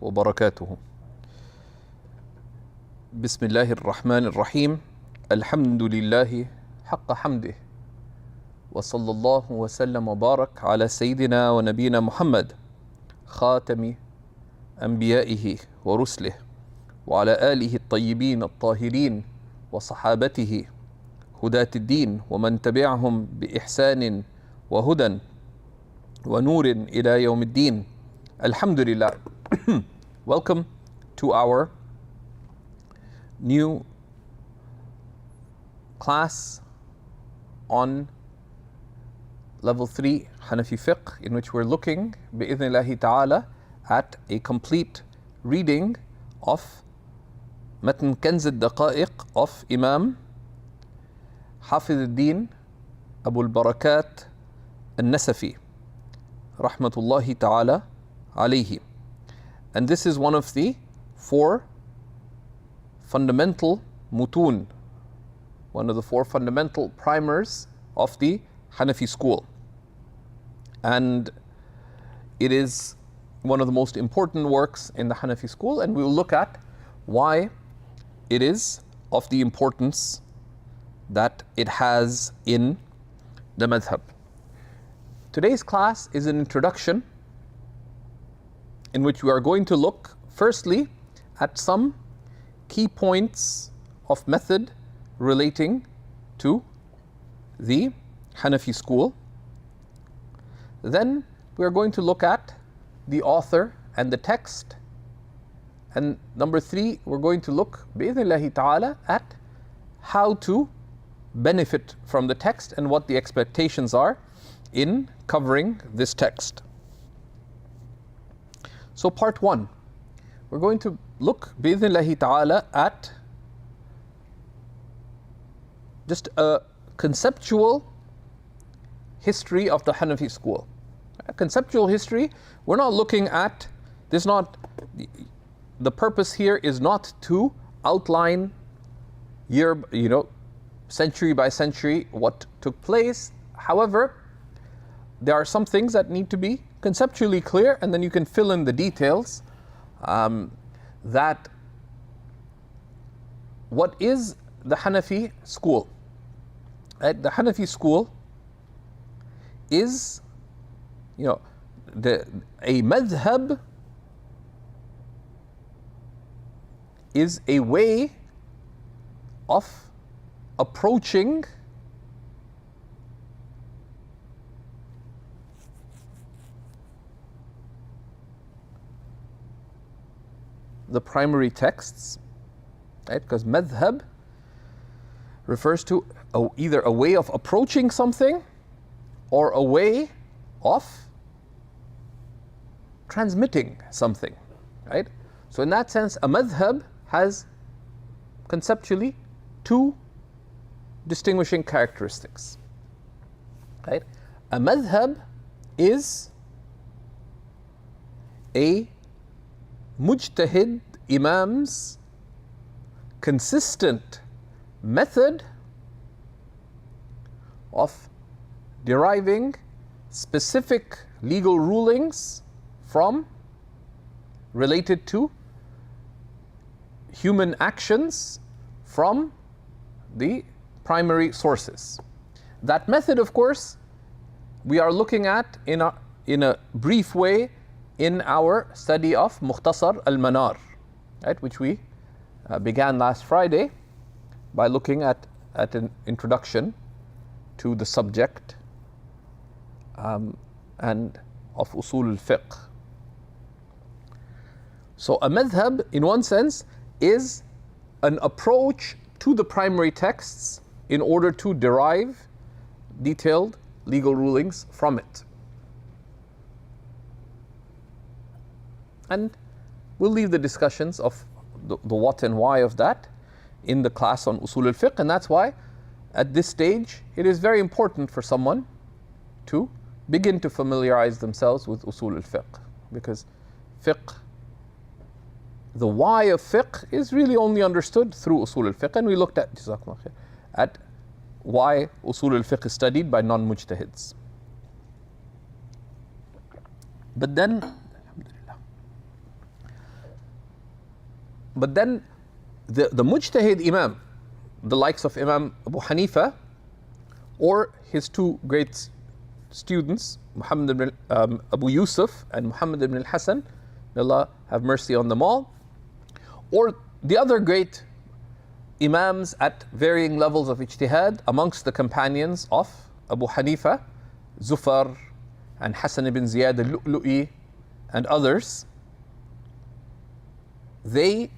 وبركاته. بسم الله الرحمن الرحيم. الحمد لله حق حمده، وصلى الله وسلم وبارك على سيدنا ونبينا محمد خاتم أنبيائه ورسله، وعلى آله الطيبين الطاهرين وصحابته هداة الدين ومن تبعهم بإحسان وهدى ونور إلى يوم الدين. Alhamdulillah. Welcome to our new class on level 3 Hanafi fiqh, in which we're looking bi'idhnillahi ta'ala at a complete reading of Matn Kanz al-Daqa'iq of Imam Hafiz al-Din Abu al-Barakat al-Nasafi rahmatullahi ta'ala alayhi. And this is one of the 4 fundamental mutun, one of the 4 fundamental primers of the Hanafi school. And it is one of the most important works in the Hanafi school, and we will look at why it is of the importance that it has in the madhab. Today's class is an introduction in which we are going to look firstly at some key points of method relating to the Hanafi school. Then we are going to look at the author and the text. And number 3, we're going to look bi'idhnillahi ta'ala at how to benefit from the text and what the expectations are in covering this text. So part 1, we're going to look bi'idhnillahi ta'ala at just a conceptual history of the Hanafi school. A conceptual history, we're not looking at, this not, the purpose here is not to outline century by century what took place. However, there are some things that need to be conceptually clear, and then you can fill in the details. That what is the Hanafi school? The Hanafi school is, a madhab is a way of approaching the primary texts, right? Because madhab refers to either a way of approaching something or a way of transmitting something, right? So in that sense, a madhab has conceptually 2 distinguishing characteristics, right? A madhab is a mujtahid imam's consistent method of deriving specific legal rulings from related to human actions from the primary sources. That method, of course, we are looking at in a brief way in our study of Mukhtasar al-Manar, right, which we began last Friday by looking at an introduction to the subject and of usul al-fiqh. So a madhab, in one sense, is an approach to the primary texts in order to derive detailed legal rulings from it. And we'll leave the discussions of the what and why of that in the class on usul al-fiqh, and that's why at this stage it is very important for someone to begin to familiarize themselves with usul al-fiqh, because fiqh, the why of fiqh is really only understood through usul al-fiqh, and we looked at why usul al-fiqh is studied by non-mujtahids. But then but then the mujtahid imam, the likes of Imam Abu Hanifa, or his two great students, Muhammad ibn Abu Yusuf and Muhammad ibn al-Hasan, may Allah have mercy on them all, or the other great imams at varying levels of ijtihad amongst the companions of Abu Hanifa, Zufar and Hasan ibn Ziyad al-Lu'lu'i and others, these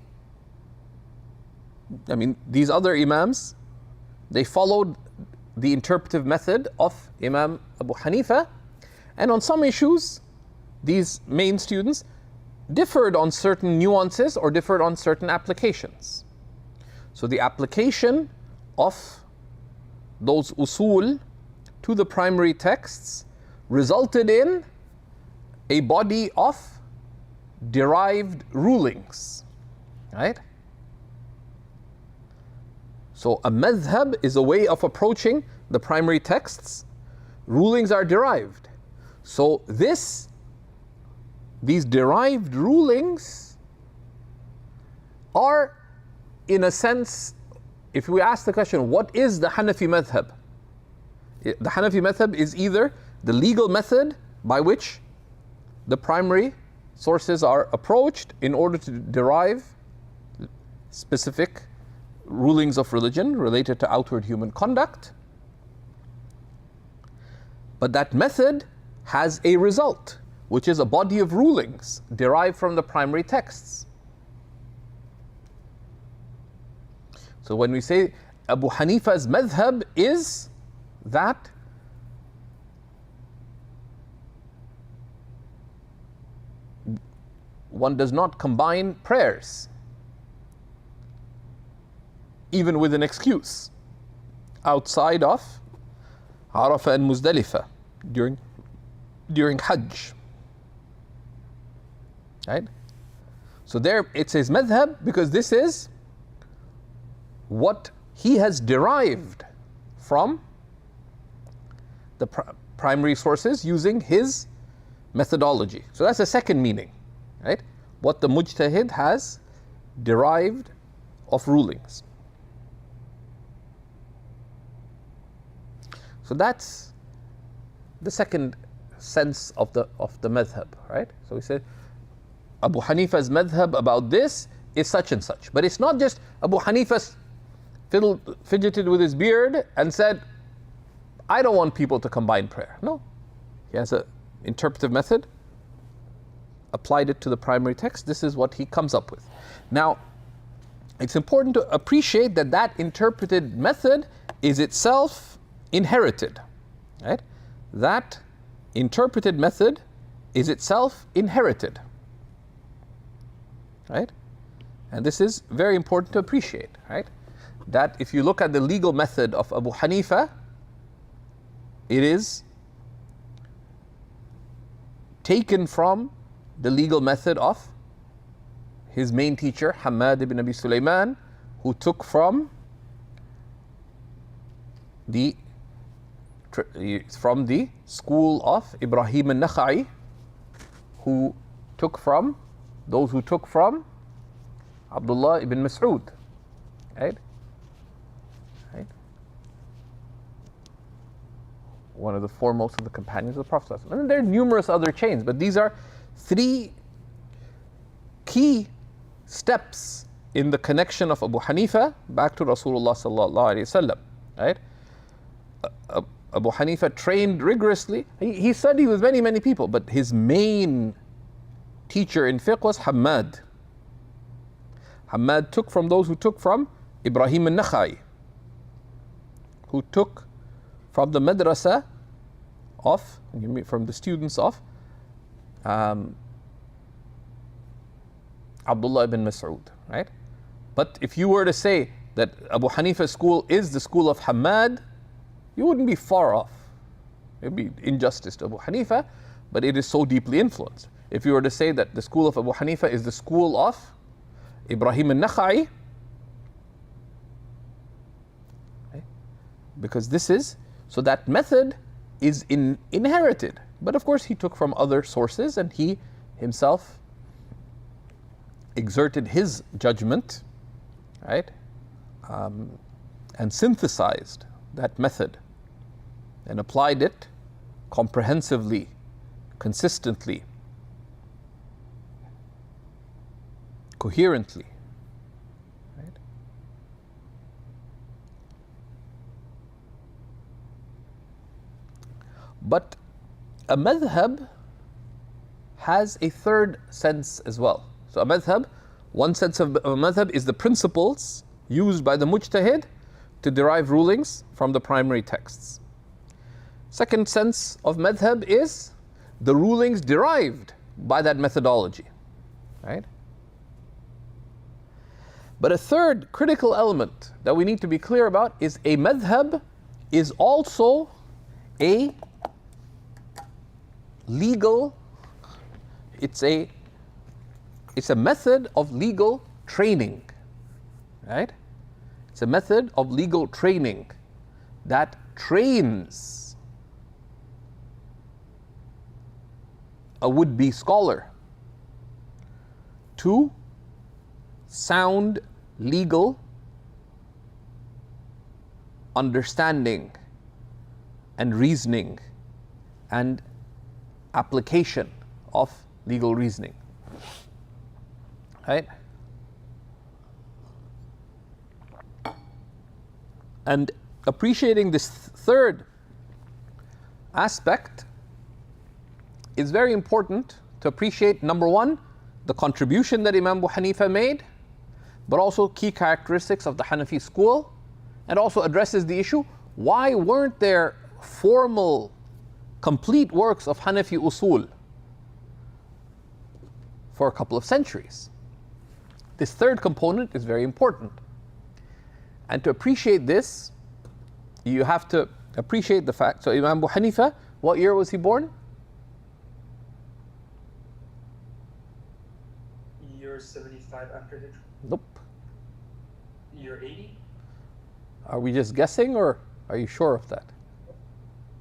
other imams, they followed the interpretive method of Imam Abu Hanifa, and on some issues, these main students differed on certain nuances or differed on certain applications. So the application of those usul to the primary texts resulted in a body of derived rulings, right? So a madhab is a way of approaching the primary texts. Rulings are derived. So these derived rulings are, in a sense, if we ask the question, what is the Hanafi madhab? The Hanafi madhab is either the legal method by which the primary sources are approached in order to derive specific rulings of religion related to outward human conduct, but that method has a result, which is a body of rulings derived from the primary texts. So when we say Abu Hanifa's madhab is that one does not combine prayers, even with an excuse, outside of Arafah and Muzdalifah during Hajj. Right? So there it says madhab because this is what he has derived from the primary sources using his methodology. So that's the second meaning, right? What the mujtahid has derived of rulings. So that's the second sense of the madhab, right? So we said Abu Hanifa's madhab about this is such and such. But it's not just Abu Hanifa fidgeted with his beard and said, I don't want people to combine prayer. No. He has an interpretive method, applied it to the primary text. This is what he comes up with. Now, it's important to appreciate that that interpreted method is itself inherited, right? That interpreted method is itself inherited, right? And this is very important to appreciate, right? That if you look at the legal method of Abu Hanifa, it is taken from the legal method of his main teacher, Hamad ibn Abi Sulaiman, who took from the school of Ibrahim al-Nakha'i, who took from Abdullah ibn Mas'ud, right? Right? One of the foremost of the companions of the Prophet. And there are numerous other chains, but these are three key steps in the connection of Abu Hanifa back to Rasulullah sallallahu alaihi wasallam, right? Abu Hanifa trained rigorously. He studied with many people, but his main teacher in fiqh was Hamad. Hamad took from those who took from Ibrahim al-Nakha'i, who took from the madrasa from the students of Abdullah ibn Mas'ud, right? But if you were to say that Abu Hanifa's school is the school of Hamad, you wouldn't be far off. It would be injustice to Abu Hanifa, but it is so deeply influenced. If you were to say that the school of Abu Hanifa is the school of Ibrahim al-Nakha'i, right? Because so that method is inherited. But of course he took from other sources and he himself exerted his judgment, right, and synthesized that method and applied it comprehensively, consistently, coherently, right? But a madhab has a third sense as well. So a madhab, one sense of a madhab is the principles used by the mujtahid to derive rulings from the primary texts. Second sense of madhab is the rulings derived by that methodology, right? But a third critical element that we need to be clear about is a madhab is also a legal, it's a method of legal training, right? It's a method of legal training that trains a would-be scholar to sound legal understanding and reasoning and application of legal reasoning, right? And appreciating this third aspect is very important to appreciate, number one, the contribution that Imam Abu Hanifa made, but also key characteristics of the Hanafi school, and also addresses the issue, why weren't there formal, complete works of Hanafi usul for a couple of centuries? This third component is very important. And to appreciate this, you have to appreciate the fact. So Imam Abu Hanifa, what year was he born? Year 75 after Hijrah. Nope. Year 80? Are we just guessing, or are you sure of that?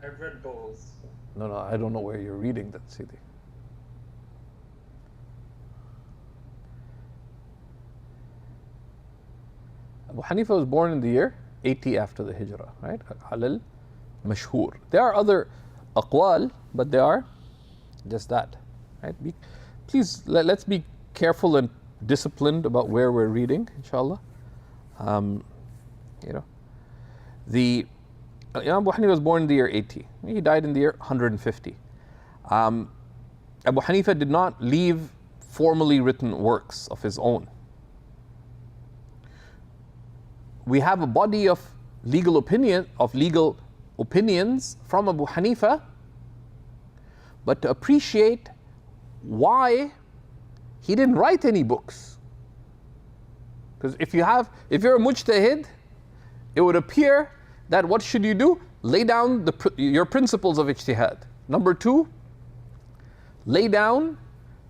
I've read both. No, I don't know where you're reading that, Sidi. Abu Hanifa was born in the year 80 after the Hijrah, right? Alal mashhur. There are other aqwal, but they are just that, right? Please, let's be careful and disciplined about where we're reading, inshallah. The Imam Abu Hanifa was born in the year 80. He died in the year 150. Abu Hanifa did not leave formally written works of his own. We have a body of legal opinions from Abu Hanifa, but to appreciate why he didn't write any books. Because if you're a mujtahid, it would appear that what should you do? Lay down your principles of ijtihad. Number two, lay down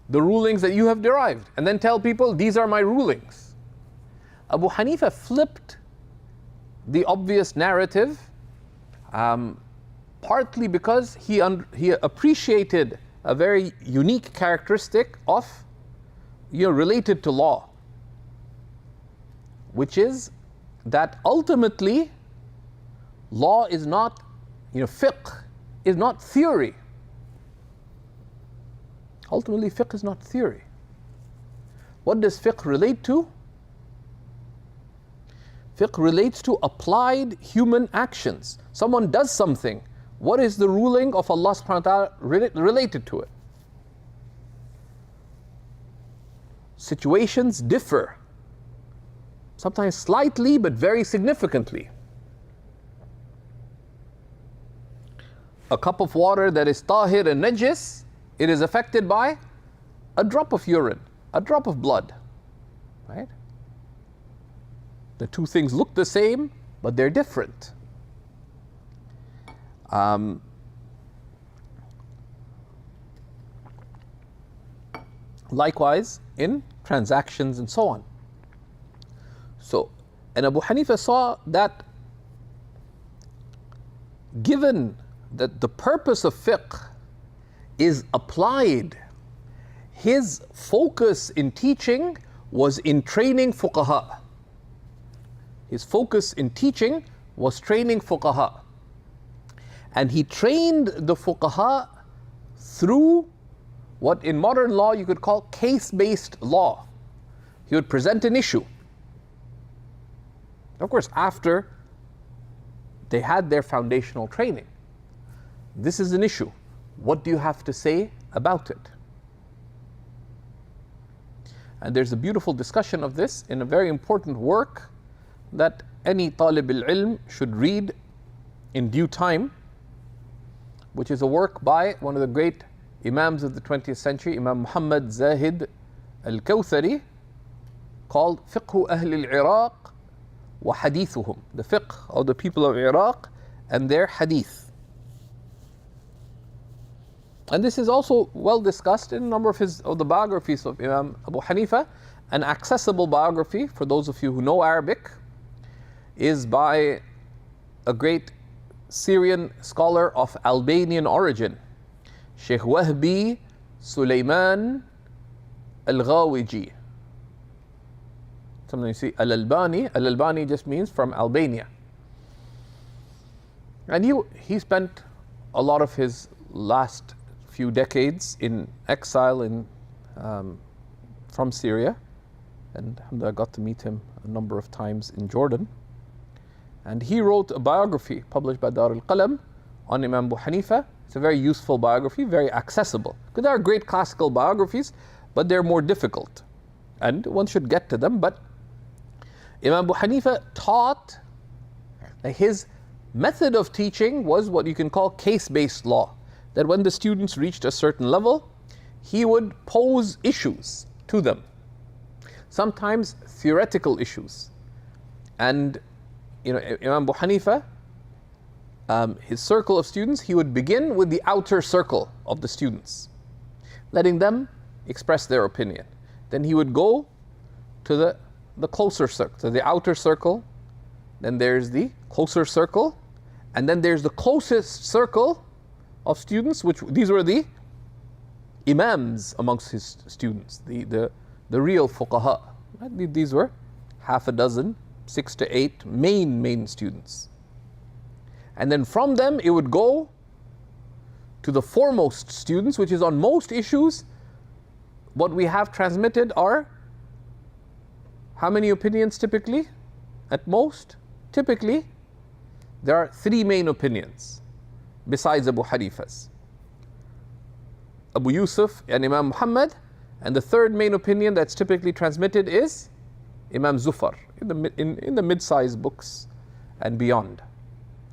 the rulings that you have derived, and then tell people, these are my rulings. Abu Hanifa flipped the obvious narrative, partly because he appreciated a very unique characteristic of, related to law, which is that ultimately law is not, fiqh is not theory. Ultimately, fiqh is not theory. What does fiqh relate to? Fiqh relates to applied human actions. Someone does something. What is the ruling of Allah subhanahu wa ta'ala related to it? Situations differ. Sometimes slightly, but very significantly. A cup of water that is tahir and najis, it is affected by a drop of urine, a drop of blood, right? The two things look the same, but they're different. Likewise, in transactions and so on. And Abu Hanifa saw that given that the purpose of fiqh is applied, his focus in teaching was in training fuqaha. His focus in teaching was training fuqaha. And he trained the fuqaha through what in modern law you could call case-based law. He would present an issue. Of course, after they had their foundational training. This is an issue. What do you have to say about it? And there's a beautiful discussion of this in a very important work that any talib al-ilm should read in due time, which is a work by one of the great Imams of the 20th century, Imam Muhammad Zahid al-Kawthari, called Fiqh Ahl al-Iraq wa Hadithuhum, the fiqh of the people of Iraq and their hadith. And this is also well discussed in a number of the biographies of Imam Abu Hanifa. An accessible biography, for those of you who know Arabic, is by a great Syrian scholar of Albanian origin, Shaykh Wahbi Sulaiman al-Ghawiji. Sometimes you see al-Albani. Al-Albani just means from Albania. And he spent a lot of his last few decades in exile from Syria. And I got to meet him a number of times in Jordan. And he wrote a biography published by Dar al-Qalam on Imam Abu Hanifa. It's a very useful biography, very accessible. Because there are great classical biographies, but they're more difficult. And one should get to them. But Imam Abu Hanifa taught that his method of teaching was what you can call case-based law. That when the students reached a certain level, he would pose issues to them. Sometimes theoretical issues. And Imam Abu Hanifa, his circle of students, he would begin with the outer circle of the students, letting them express their opinion. Then he would go to the closer circle, to the outer circle. Then there's the closer circle. And then there's the closest circle of students, which these were the imams amongst his students, the real fuqaha. Right? These were half a dozen, 6 to 8 main students. And then from them it would go to the foremost students, which is on most issues. What we have transmitted are how many opinions typically? At most, typically, there are 3 main opinions besides Abu Hanifa's. Abu Yusuf and Imam Muhammad, and the third main opinion that's typically transmitted is Imam Zufar in the mid-sized books and beyond,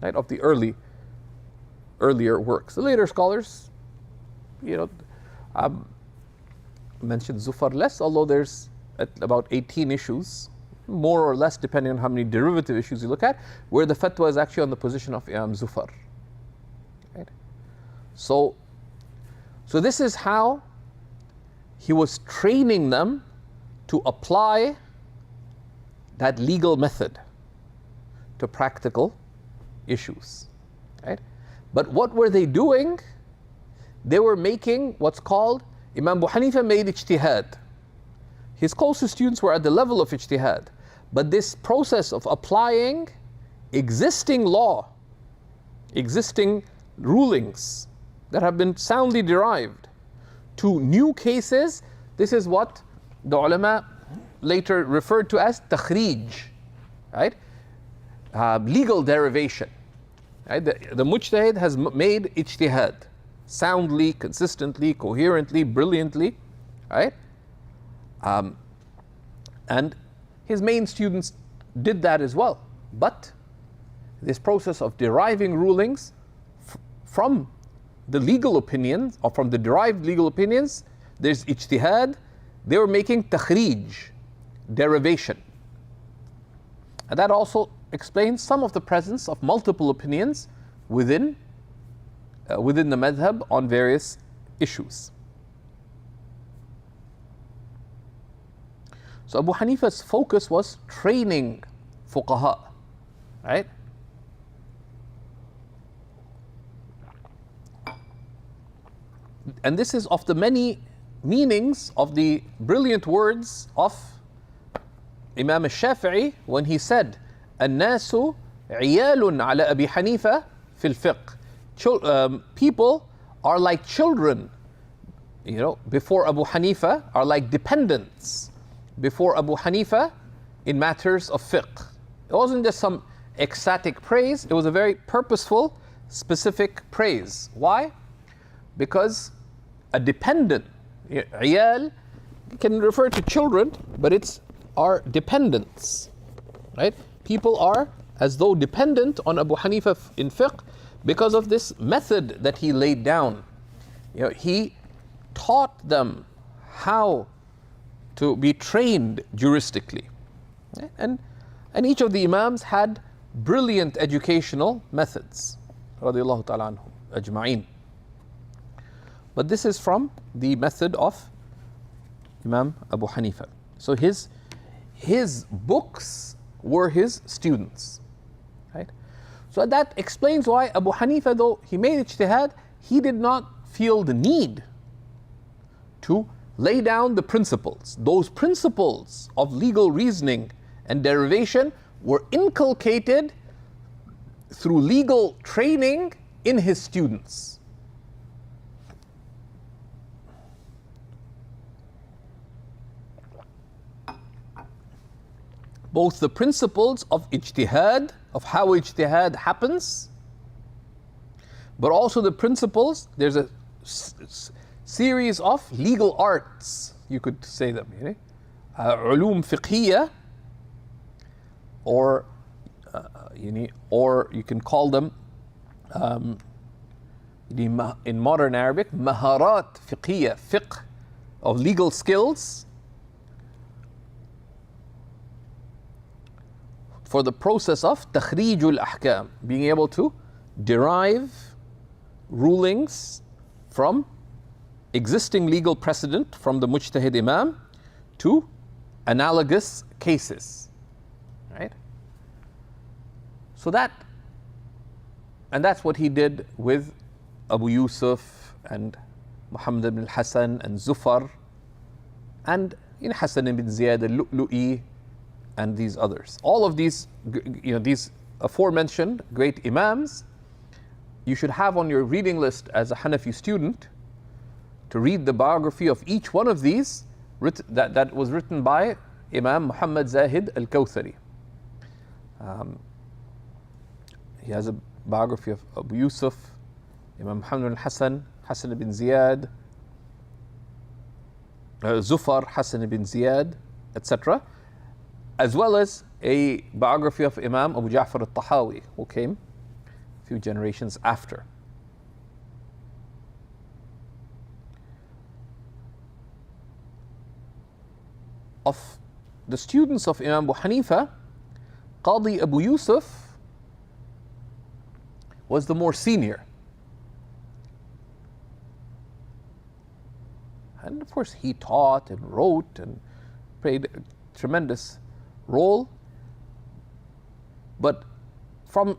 right, of the earlier works. The later scholars, mentioned Zufar less, although there's about 18 issues, more or less depending on how many derivative issues you look at, where the fatwa is actually on the position of Imam Zufar. Right? So this is how he was training them to apply that legal method to practical issues. Right? But what were they doing? They were making what's called, Imam Abu Hanifa made ijtihad. His closest students were at the level of ijtihad. But this process of applying existing law, existing rulings that have been soundly derived to new cases, this is what the ulama later referred to as takhrij, right? Legal derivation. Right? The mujtahid has made ijtihad soundly, consistently, coherently, brilliantly, right? And his main students did that as well. But this process of deriving rulings from the legal opinions, or from the derived legal opinions, there's ijtihad. They were making takhrij, derivation. And that also explains some of the presence of multiple opinions within the madhab on various issues. So Abu Hanifa's focus was training fuqaha, right? And this is of the many meanings of the brilliant words of Imam al-Shafi'i, when he said, الناس عيال على أبي حنيفة في الفقه. People are like children, before Abu Hanifa, are like dependents before Abu Hanifa in matters of fiqh. It wasn't just some ecstatic praise, it was a very purposeful, specific praise. Why? Because a dependent, عيال, can refer to children, but it's our dependents, right? People are as though dependent on Abu Hanifa in fiqh because of this method that he laid down. He taught them how to be trained juristically. Right? And each of the Imams had brilliant educational methods. Radiallahu ta'ala anhum ajma'in. But this is from the method of Imam Abu Hanifa. So his books were his students. Right? So that explains why Abu Hanifa, though he made ijtihad, he did not feel the need to lay down the principles. Those principles of legal reasoning and derivation were inculcated through legal training in his students. Both the principles of ijtihad, of how ijtihad happens, but also the principles, there's a series of legal arts, you could say them, علوم فقهية, or you can call them in modern Arabic maharat fiqhiyya, fiqh of legal skills, for the process of takhrijul ahkam, being able to derive rulings from existing legal precedent from the mujtahid imam to analogous cases, right? So that's what he did with Abu Yusuf and Muhammad ibn al-Hasan and Zufar and Hasan ibn Ziyad al-Lu'lu'i and these others. All of these, these aforementioned great imams, you should have on your reading list as a Hanafi student to read the biography of each one of these that was written by Imam Muhammad Zahid al-Kawthari. He has a biography of Abu Yusuf, Imam Muhammad al-Hasan, Hasan ibn Ziyad, Zufar, Hasan ibn Ziyad, etc., as well as a biography of Imam Abu Ja'far al-Tahawi, who came a few generations after. Of the students of Imam Abu Hanifa, Qadi Abu Yusuf was the more senior. And of course he taught and wrote and played a tremendous role, but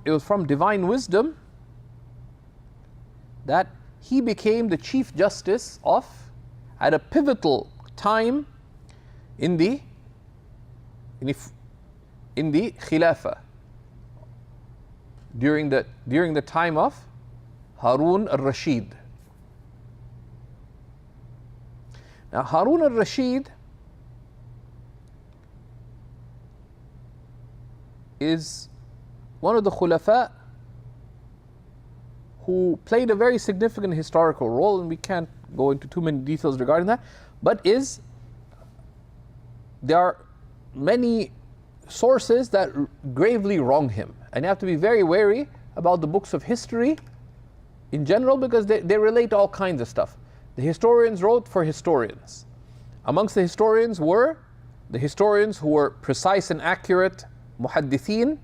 it was from divine wisdom that he became the Chief Justice at a pivotal time in the Khilafah, during the time of Harun al-Rashid. Now Harun al-Rashid is one of the Khulafa who played a very significant historical role, and we can't go into too many details regarding that, but there are many sources that gravely wrong him, and you have to be very wary about the books of history in general, because they relate all kinds of stuff. The historians wrote for historians. Amongst the historians were the historians who were precise and accurate muhaddithin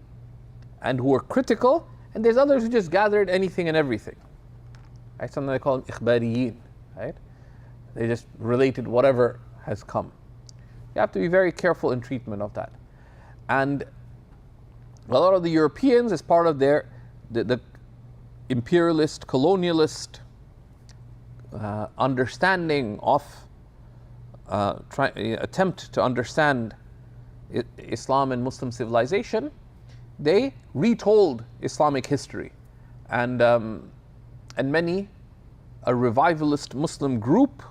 and who were critical, and there's others who just gathered anything and everything, right? Sometimes they call them ikhbariyin, right? They just related whatever has come. You have to be very careful in treatment of that. And a lot of the Europeans, as part of the imperialist, colonialist understanding of attempt to understand Islam and Muslim civilization, they retold Islamic history. And many a revivalist Muslim group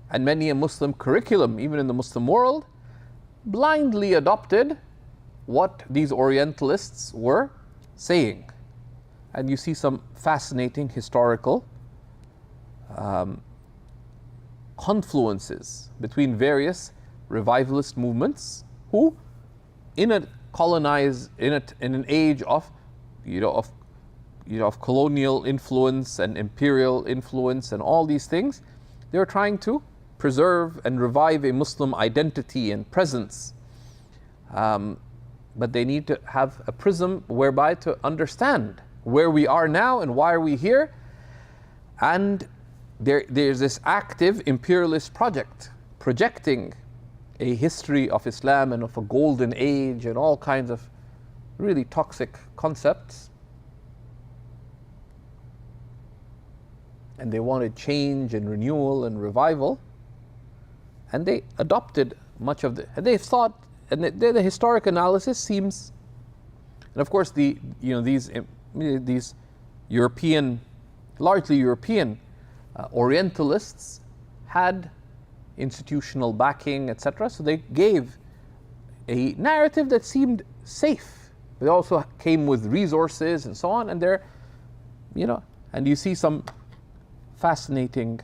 and many a Muslim curriculum, even in the Muslim world, blindly adopted what these Orientalists were saying. And you see some fascinating historical confluences between various revivalist movements who, in an age of colonial influence and imperial influence and all these things, they were trying to preserve and revive a Muslim identity and presence. But they need to have a prism whereby to understand where we are now and why are we here. And there's this active imperialist project projecting a history of Islam and of a golden age and all kinds of really toxic concepts. And they wanted change and renewal and revival. And they adopted much of and they've thought, and the historic analysis seems, and of course these European, largely European Orientalists had institutional backing, etc. So they gave a narrative that seemed safe. They also came with resources and so on, and and you see some fascinating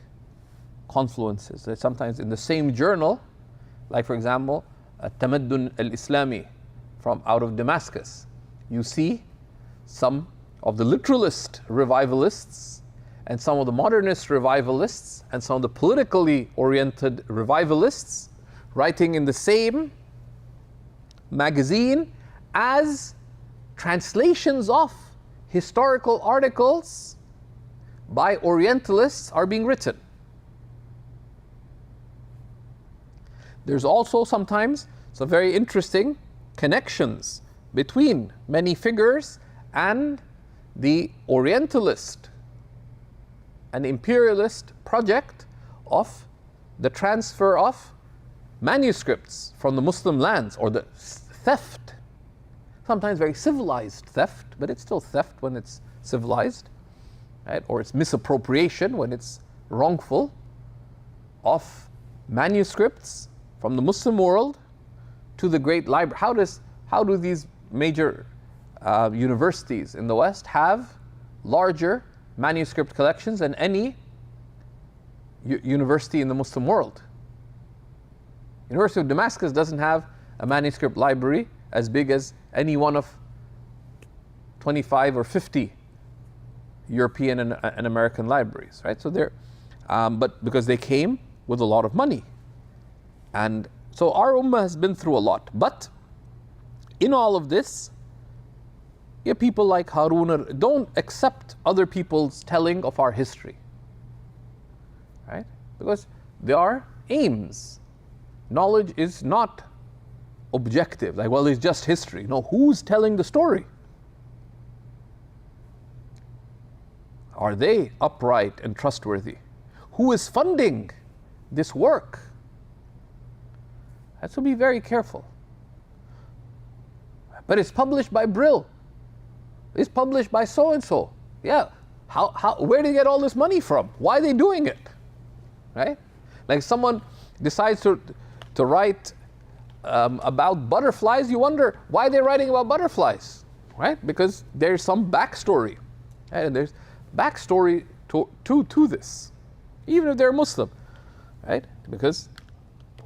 confluences. That sometimes in the same journal, like for example, Tamaddun al-Islami from out of Damascus, you see some of the literalist revivalists and some of the modernist revivalists and some of the politically oriented revivalists writing in the same magazine as translations of historical articles by Orientalists are being written. There's also sometimes some very interesting connections between many figures and the Orientalist and imperialist project of the transfer of manuscripts from the Muslim lands, or the theft, sometimes very civilized theft, but it's still theft when it's civilized, right? Or it's misappropriation when it's wrongful, of manuscripts from the Muslim world to the great library. How do these major universities in the West have larger manuscript collections than any university in the Muslim world? University of Damascus doesn't have a manuscript library as big as any one of 25 or 50 European and American libraries, right? So but because they came with a lot of money. And so our ummah has been through a lot. But in all of this, people like Harun don't accept other people's telling of our history, right? Because there are aims. Knowledge is not objective, like, well, it's just history. No, who's telling the story? Are they upright and trustworthy? Who is funding this work? Have to be very careful. But it's published by Brill. It's published by so and so. Yeah. Where do they get all this money from? Why are they doing it? Right? Like someone decides to write about butterflies, you wonder why they're writing about butterflies, right? Because there's some backstory, right? And there's backstory to this, even if they're Muslim, right? Because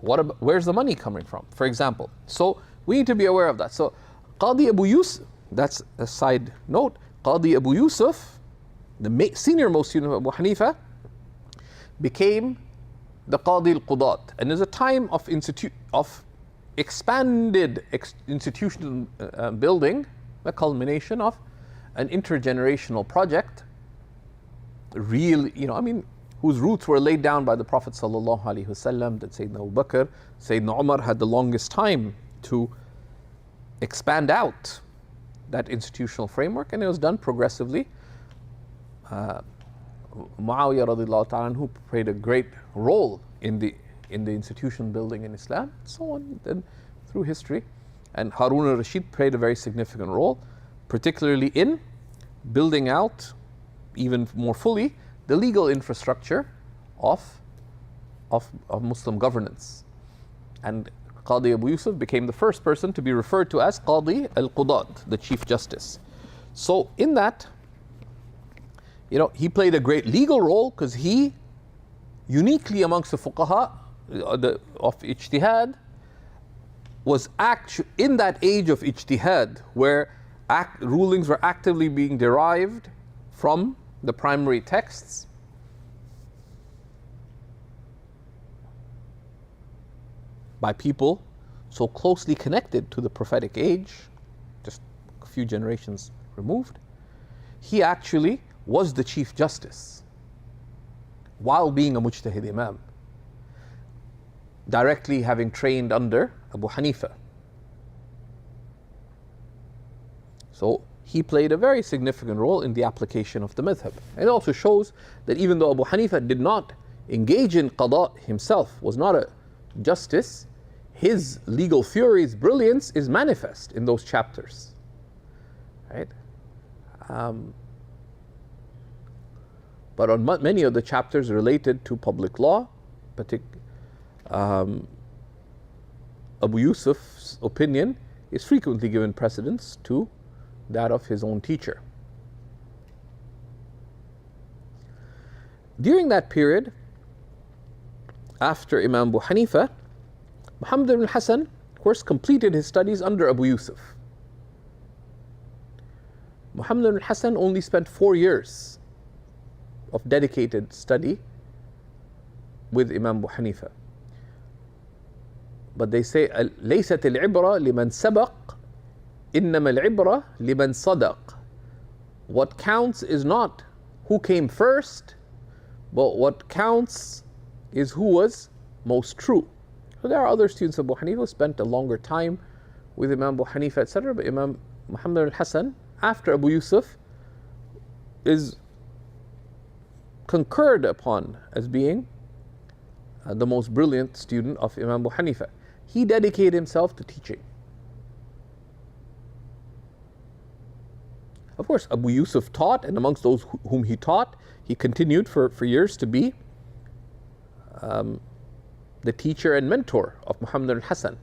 where's the money coming from, for example? So we need to be aware of that. So Qadi Abu Yusuf, that's a side note, Qadi Abu Yusuf, the senior most student of Abu Hanifa, became the Qadi al-Qudat. And there's a time of expanded institutional building, the culmination of an intergenerational project, whose roots were laid down by the Prophet sallallahu alaihi wasallam, that Sayyidina Abu Bakr, Sayyidina Umar had the longest time to expand out that institutional framework, and it was done progressively. Muawiyah radiallahu ta'ala, who played a great role in the institution building in Islam, so on. Then through history. And Harun al-Rashid played a very significant role, particularly in building out, even more fully, the legal infrastructure of Muslim governance. And Qadi Abu Yusuf became the first person to be referred to as Qadi al-Qudat, the Chief Justice. So in that, he played a great legal role because he, uniquely amongst the fuqaha of ijtihad, was in that age of ijtihad where rulings were actively being derived from the primary texts. By people so closely connected to the prophetic age, just a few generations removed. He actually was the Chief Justice while being a Mujtahid Imam, directly having trained under Abu Hanifa. So he played a very significant role in the application of the madhab. It also shows that even though Abu Hanifa did not engage in qada himself, was not a justice, his legal theory's brilliance is manifest in those chapters, right? But on many of the chapters related to public law, Abu Yusuf's opinion is frequently given precedence to that of his own teacher. During that period, after Imam Abu Hanifa, Muhammad ibn Hassan, of course, completed his studies under Abu Yusuf. Muhammad ibn Hassan only spent 4 years of dedicated study with Imam Abu Hanifa. But they say, لَيْسَتِ الْعِبْرَةِ لِمَنْ سَبَقْ إِنَّمَا الْعِبْرَةِ لِمَنْ صَدَقْ. What counts is not who came first, but what counts is who was most true. So there are other students of Abu Hanifa who spent a longer time with Imam Abu Hanifa, etc. But Imam Muhammad al-Hassan, after Abu Yusuf, is concurred upon as being the most brilliant student of Imam Abu Hanifa. He dedicated himself to teaching. Of course, Abu Yusuf taught, and amongst those whom he taught, he continued for years to be the teacher and mentor of Muhammad al-Hassan.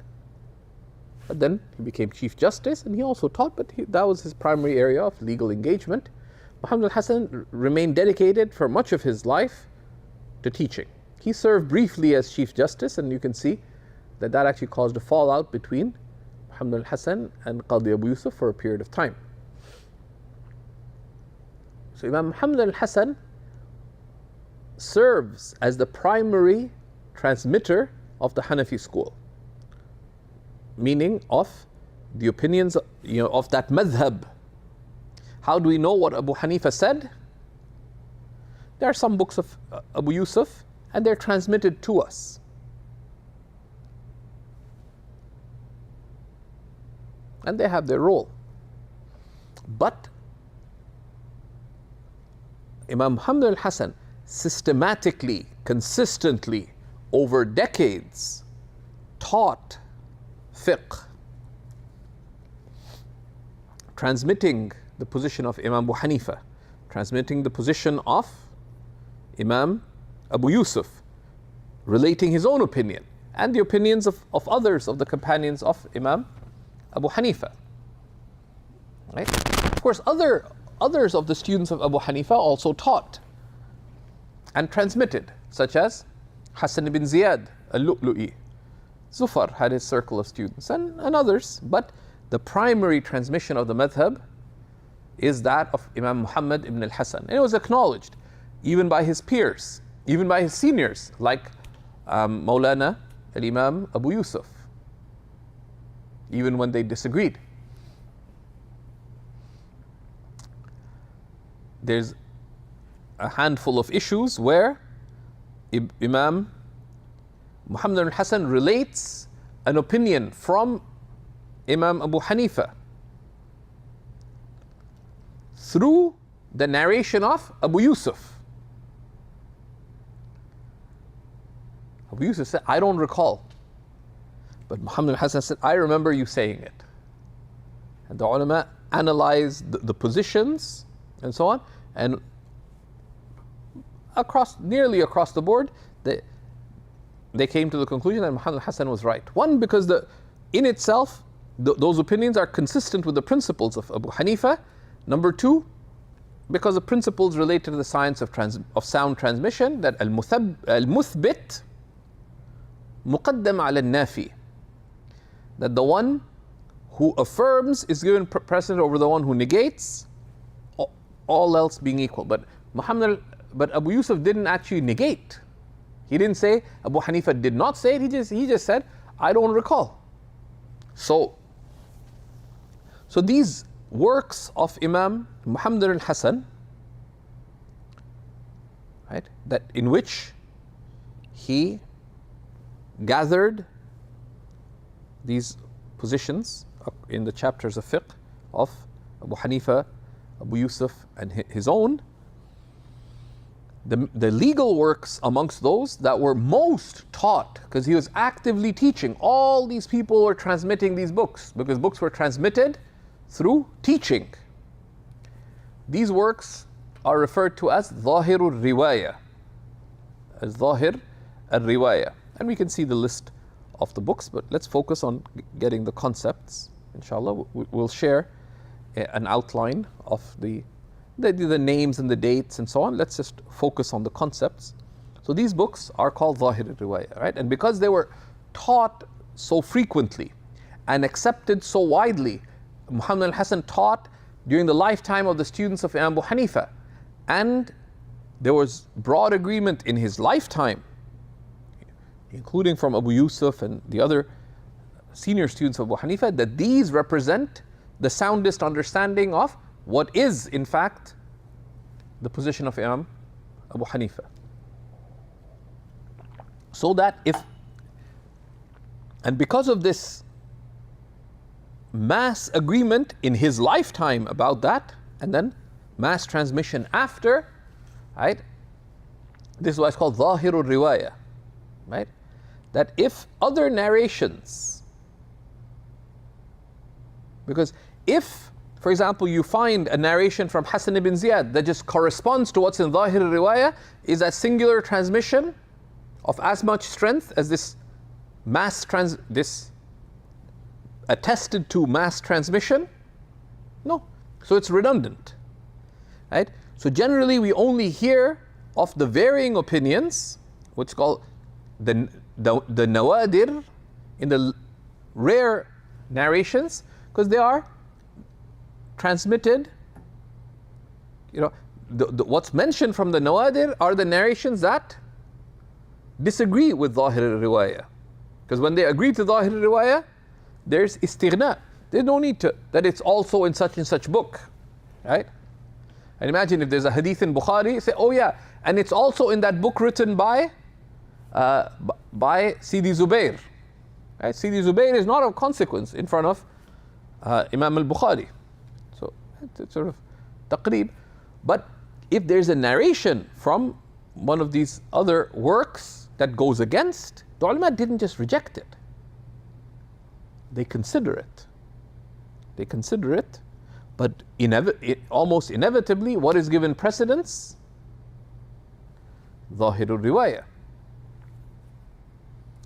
But then he became Chief Justice and he also taught, but that was his primary area of legal engagement. Muhammad al-Hassan remained dedicated for much of his life to teaching. He served briefly as Chief Justice, and you can see that actually caused a fallout between Muhammad al-Hassan and Qadi Abu Yusuf for a period of time. So Imam Muhammad al-Hassan serves as the primary transmitter of the Hanafi school, meaning of the opinions of that madhab. How do we know what Abu Hanifa said? There are some books of Abu Yusuf and they're transmitted to us. And they have their role. But Imam Muhammad al-Hassan systematically, consistently, over decades, taught fiqh, transmitting the position of Imam Abu Hanifa, transmitting the position of Imam Abu Yusuf, relating his own opinion and the opinions of others, of the companions of Imam Abu Hanifa. Right? Of course, others of the students of Abu Hanifa also taught and transmitted, such as Hassan ibn Ziyad al-Lu'lu'i. Zufar had his circle of students and others, but the primary transmission of the madhab is that of Imam Muhammad ibn al-Hassan. And it was acknowledged even by his peers, even by his seniors, like Maulana al-Imam Abu Yusuf, even when they disagreed. There's a handful of issues where Imam Muhammad al-Hassan relates an opinion from Imam Abu Hanifa through the narration of Abu Yusuf. Abu Yusuf said, I don't recall. But Muhammad al-Hasan said, I remember you saying it. And the ulama analyzed the positions and so on, and nearly across the board, they came to the conclusion that Muhammad al-Hasan was right. One, because in itself, those opinions are consistent with the principles of Abu Hanifa. Number two, because the principles related to the science of sound transmission, that al-muthbit muqaddam ala al-nafi, that the one who affirms is given precedence over the one who negates, all else being equal. But Abu Yusuf didn't actually negate. He didn't say Abu Hanifa did not say it. He just said, I don't recall. So these works of Imam Muhammad al-Hasan, right, that in which he gathered these positions in the chapters of fiqh of Abu Hanifa, Abu Yusuf, and his own, the legal works amongst those that were most taught, because he was actively teaching. All these people were transmitting these books, because books were transmitted through teaching. These works are referred to as Zahirul Riwaya, as Zahir al-Riwaya. And we can see the list of the books, but let's focus on getting the concepts. Inshallah, we'll share an outline of the names and the dates and so on. Let's just focus on the concepts. So these books are called Zahir al-Riwaya, right? And because they were taught so frequently and accepted so widely, Muhammad al-Hasan taught during the lifetime of the students of Imam Abu Hanifa, and there was broad agreement in his lifetime, including from Abu Yusuf and the other senior students of Abu Hanifa, that these represent the soundest understanding of what is, in fact, the position of Imam Abu Hanifa. So that and because of this mass agreement in his lifetime about that, and then mass transmission after, right? This is why it's called Zahirul Riwaya, right? That if other narrations, because if, for example, you find a narration from Hassan ibn Ziyad that just corresponds to what's in Zahir al-Riwaya, is that singular transmission of as much strength as this this attested to mass transmission? No. So it's redundant, right? So generally we only hear of the varying opinions, what's called the nawadir, in the rare narrations, because they are transmitted, what's mentioned from the nawadir are the narrations that disagree with Zahir al-Riwaya. Because when they agree to Zahir al-Riwaya, there's istighna. There's no need that it's also in such and such book, right? And imagine if there's a hadith in Bukhari, say, oh yeah, and it's also in that book written by Sidi Zubair. Right? Sidi Zubair is not of consequence in front of Imam al-Bukhari. So it's sort of taqreeb. But if there's a narration from one of these other works that goes against, the ulama didn't just reject it. They consider it. They consider it, but almost inevitably, what is given precedence? Zahirul Riwaya.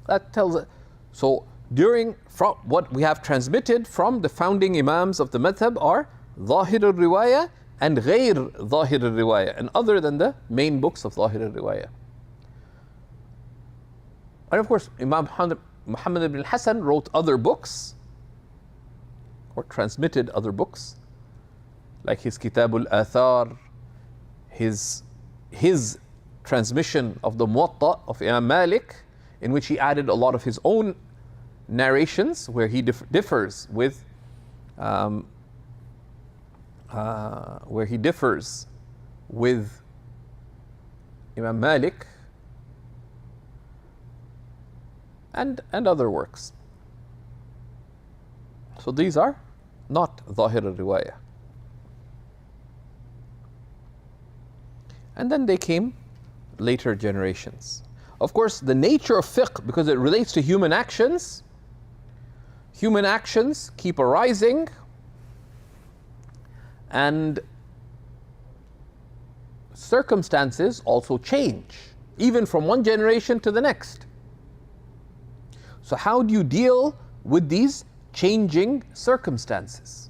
That tells us. So from what we have transmitted from the founding Imams of the Madhab are Zahirul Riwaya and Ghair Zahirul Riwaya, and other than the main books of Zahirul Riwaya. And of course, Imam Muhammad ibn al-Hasan wrote other books, or transmitted other books, like his Kitab al-Athar, his transmission of the Muwatta of Imam Malik, in which he added a lot of his own narrations, where he differs with Imam Malik, and other works. So these are not Zahir al-Riwaya. And then they came later generations. Of course, the nature of fiqh, because it relates to human actions, human actions keep arising, and circumstances also change, even from one generation to the next. So how do you deal with these changing circumstances?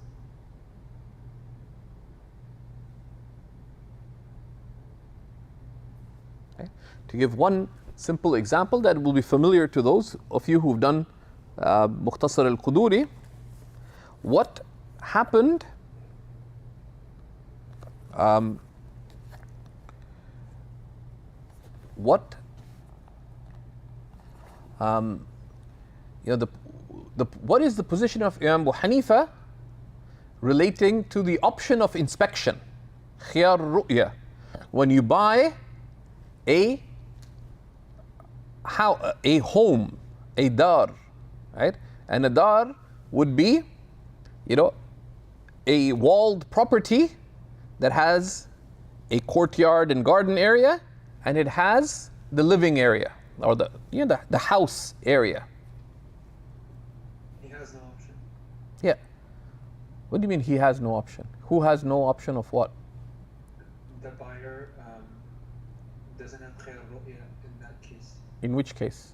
Okay. To give one simple example that will be familiar to those of you who've done Mukhtasar al-Quduri, what happened what is the position of Imam Abu Hanifa relating to the option of inspection, khiyar ru'ya, when you buy a home, a dar, right? And a dar would be, a walled property that has a courtyard and garden area, and it has the living area, or the house area. He has no option. Yeah. What do you mean he has no option? Who has no option of what? The buyer doesn't have khayr ru'ya in that case. In which case?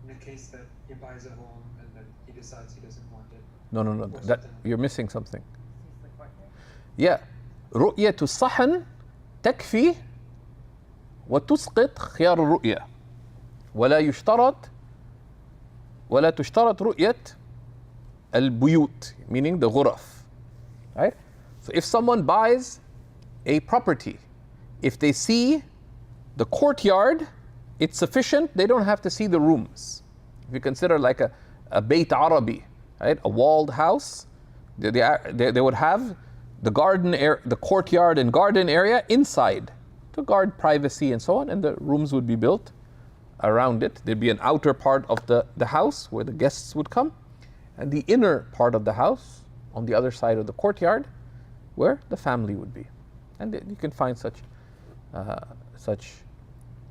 In the case that he buys a home and then he decides he doesn't want it. No. That you're missing something. Yeah. رؤية الصحن تكفي وتسقط خيار الرؤية ولا تشترط رؤية البيوت, meaning the غرف, right? So if someone buys a property, if they see the courtyard, it's sufficient, they don't have to see the rooms. If you consider like a Bayt Arabi, right, a walled house, they would have the the courtyard and garden area inside to guard privacy and so on, and the rooms would be built around it. There'd be an outer part of the house where the guests would come, and the inner part of the house on the other side of the courtyard where the family would be. And you can find such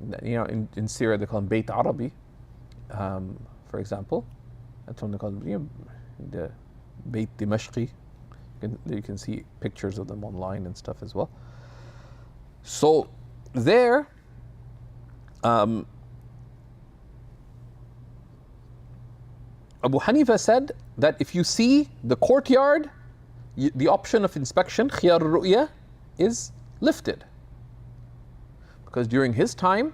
in Syria they call them Bayt Arabi, for example. That's what they call them, the Bayt Dimashqi. You can see pictures of them online and stuff as well. So there, Abu Hanifa said that if you see the courtyard, the option of inspection, khiyar ru'ya, is lifted. Because during his time,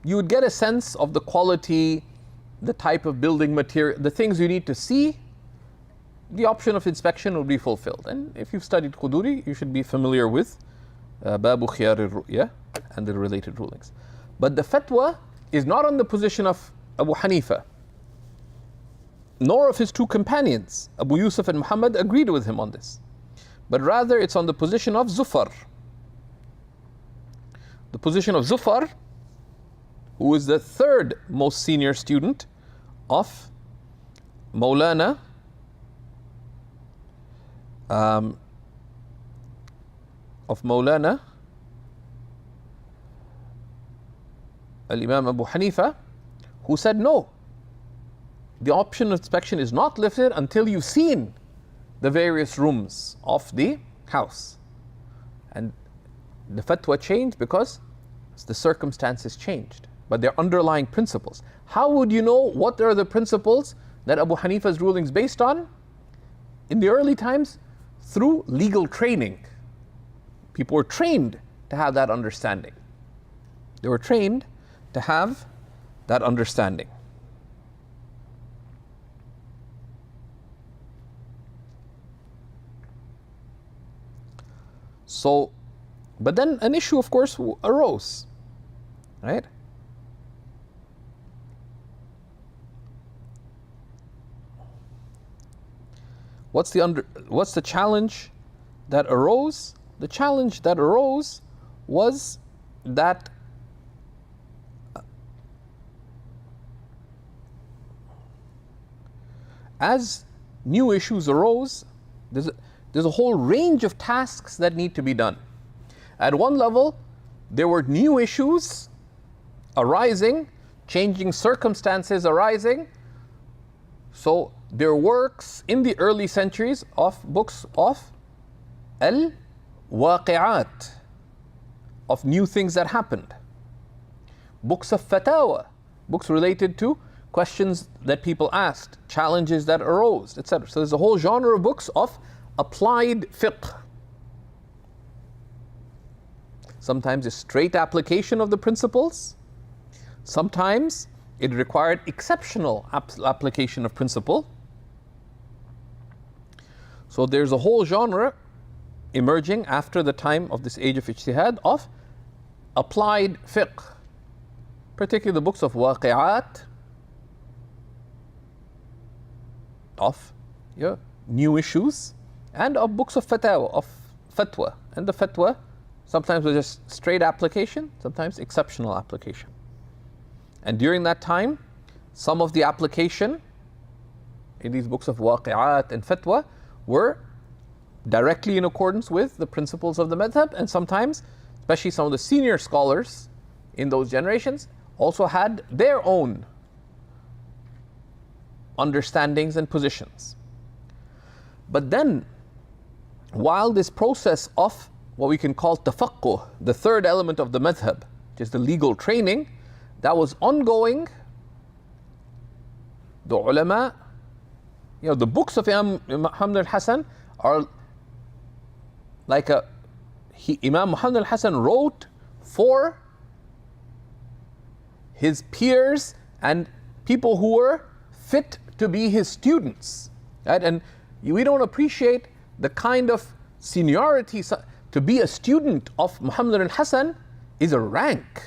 you would get a sense of the quality, the type of building material, the things you need to see. The option of inspection will be fulfilled. And if you've studied Quduri, you should be familiar with Babu Khiyar al-Ru'ya and the related rulings. But the fatwa is not on the position of Abu Hanifa, nor of his two companions. Abu Yusuf and Muhammad agreed with him on this. But rather it's on the position of Zufar. The position of Zufar, who is the third most senior student of Mawlana al-Imam Abu Hanifa, who said no, the option of inspection is not lifted until you've seen the various rooms of the house. And the fatwa changed because the circumstances changed, but they're underlying principles. How would you know what are the principles that Abu Hanifa's ruling is based on? In the early times, through legal training. People were trained to have that understanding. They were trained to have that understanding. So, but then an issue, of course, arose, right? What's the challenge that arose? The challenge that arose was that as new issues arose, there's a whole range of tasks that need to be done. At one level, there were new issues arising, changing circumstances arising. So there were works in the early centuries of books of al-Waqi'at, of new things that happened. Books of Fatawa, books related to questions that people asked, challenges that arose, etc. So there's a whole genre of books of applied fiqh. Sometimes a straight application of the principles. Sometimes it required exceptional application of principle. So there's a whole genre emerging after the time of this age of ijtihad of applied fiqh, particularly the books of waqi'at, of new issues, and of books of fatwa. And the fatwa sometimes was just straight application, sometimes exceptional application. And during that time, some of the application in these books of waqi'at and fatwa were directly in accordance with the principles of the madhab, and sometimes, especially some of the senior scholars in those generations, also had their own understandings and positions. But then, while this process of what we can call tafaqquh, the third element of the madhab, which is the legal training, that was ongoing, the ulama, the books of Imam Muhammad al-Hasan are like Imam Muhammad al-Hasan wrote for his peers and people who were fit to be his students, right? And we don't appreciate the kind of seniority. To be a student of Muhammad al-Hasan is a rank,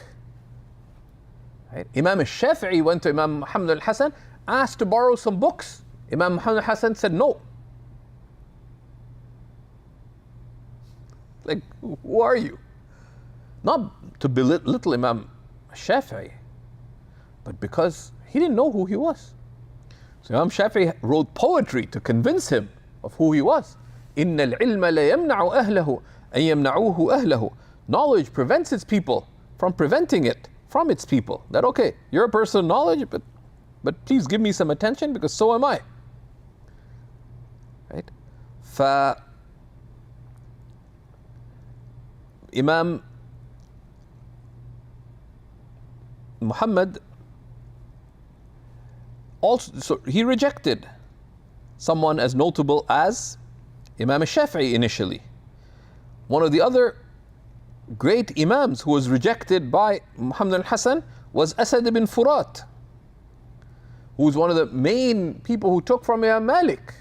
right? Imam al-Shafi'i went to Imam Muhammad al-Hasan, asked to borrow some books. Imam Muhammad al-Hasan said no. Like, who are you? Not to belittle Imam al-Shafi'i, but because he didn't know who he was. So Imam Shafi'i wrote poetry to convince him of who he was. إِنَّ الْعِلْمَ لَيَمْنَعُ أَهْلَهُ أَن يَمْنَعُوهُ أَهْلَهُ. Knowledge prevents its people from preventing it from its people. That, okay, you're a person of knowledge, but please give me some attention because so am I. Right? Imam Muhammad also, so he rejected someone as notable as Imam al-Shafi'i initially. One of the other great Imams who was rejected by Muhammad al-Hasan was Asad ibn Furat, who was one of the main people who took from Imam Malik.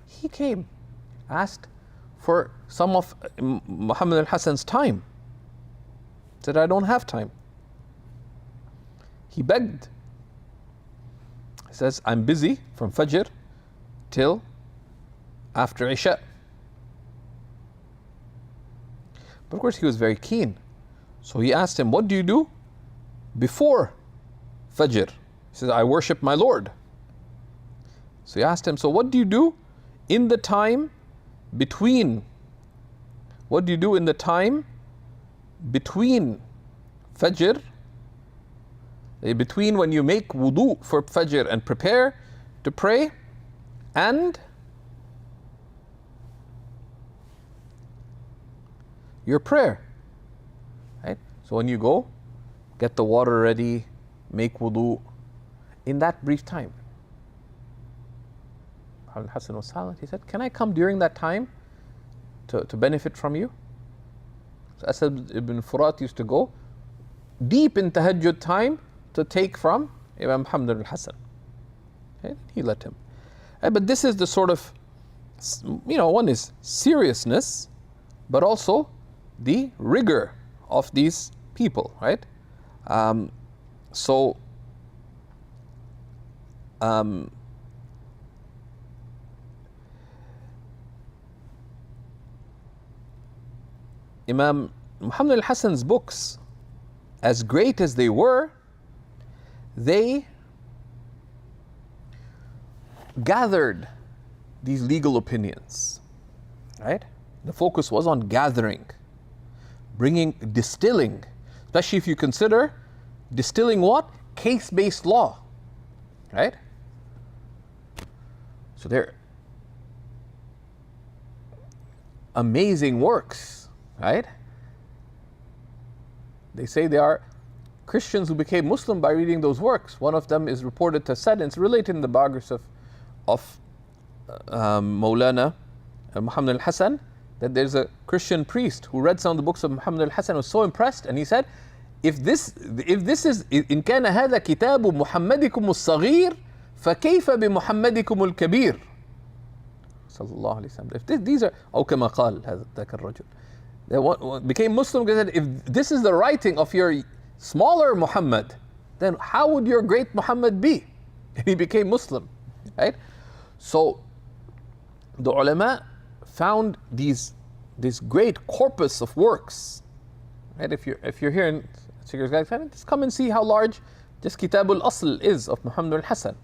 He came, asked for some of Muhammad al-Hasan's time. Said, I don't have time. He begged. He says, I'm busy from Fajr till after Isha. But of course he was very keen. So he asked him, what do you do before Fajr? He says, I worship my Lord. So he asked him, so what do you do in the time between? What do you do in the time between Fajr, between when you make wudu for Fajr and prepare to pray, and your prayer, right? So when you go, get the water ready, make wudu, in that brief time. Al-Hasan was silent. He said, can I come during that time to benefit from you? So Asad ibn Furat used to go deep in tahajjud time to take from Imam Muhammad al-Hasan. Okay? He let him. But this is the sort of, one is seriousness, but also the rigor of these people, right? Imam Muhammad al-Hasan's books, as great as they were, they gathered these legal opinions, right? The focus was on gathering, distilling, especially if you consider distilling what? Case-based law, right? So they're amazing works, right? They say they are Christians who became Muslim by reading those works. One of them is reported to have said, and it's related in the biography of Maulana Muhammad al-Hasan, that there's a Christian priest who read some of the books of Muhammad al-Hasan, was so impressed, and he said, if this is إن كان هذا كتاب محمدكم الصغير فكيف بمحمدكم الكبير صلى الله عليه وسلم. If these are أو كما قال هذا ذاك الرجل, they became Muslim because if this is the writing of your smaller Muhammad, then how would your great Muhammad be? And he became Muslim, right? So the ulama found this great corpus of works, right? If you're here in Shaykh's Guide, just come and see how large this Kitab al-Asl is of Muhammad al-Hasan,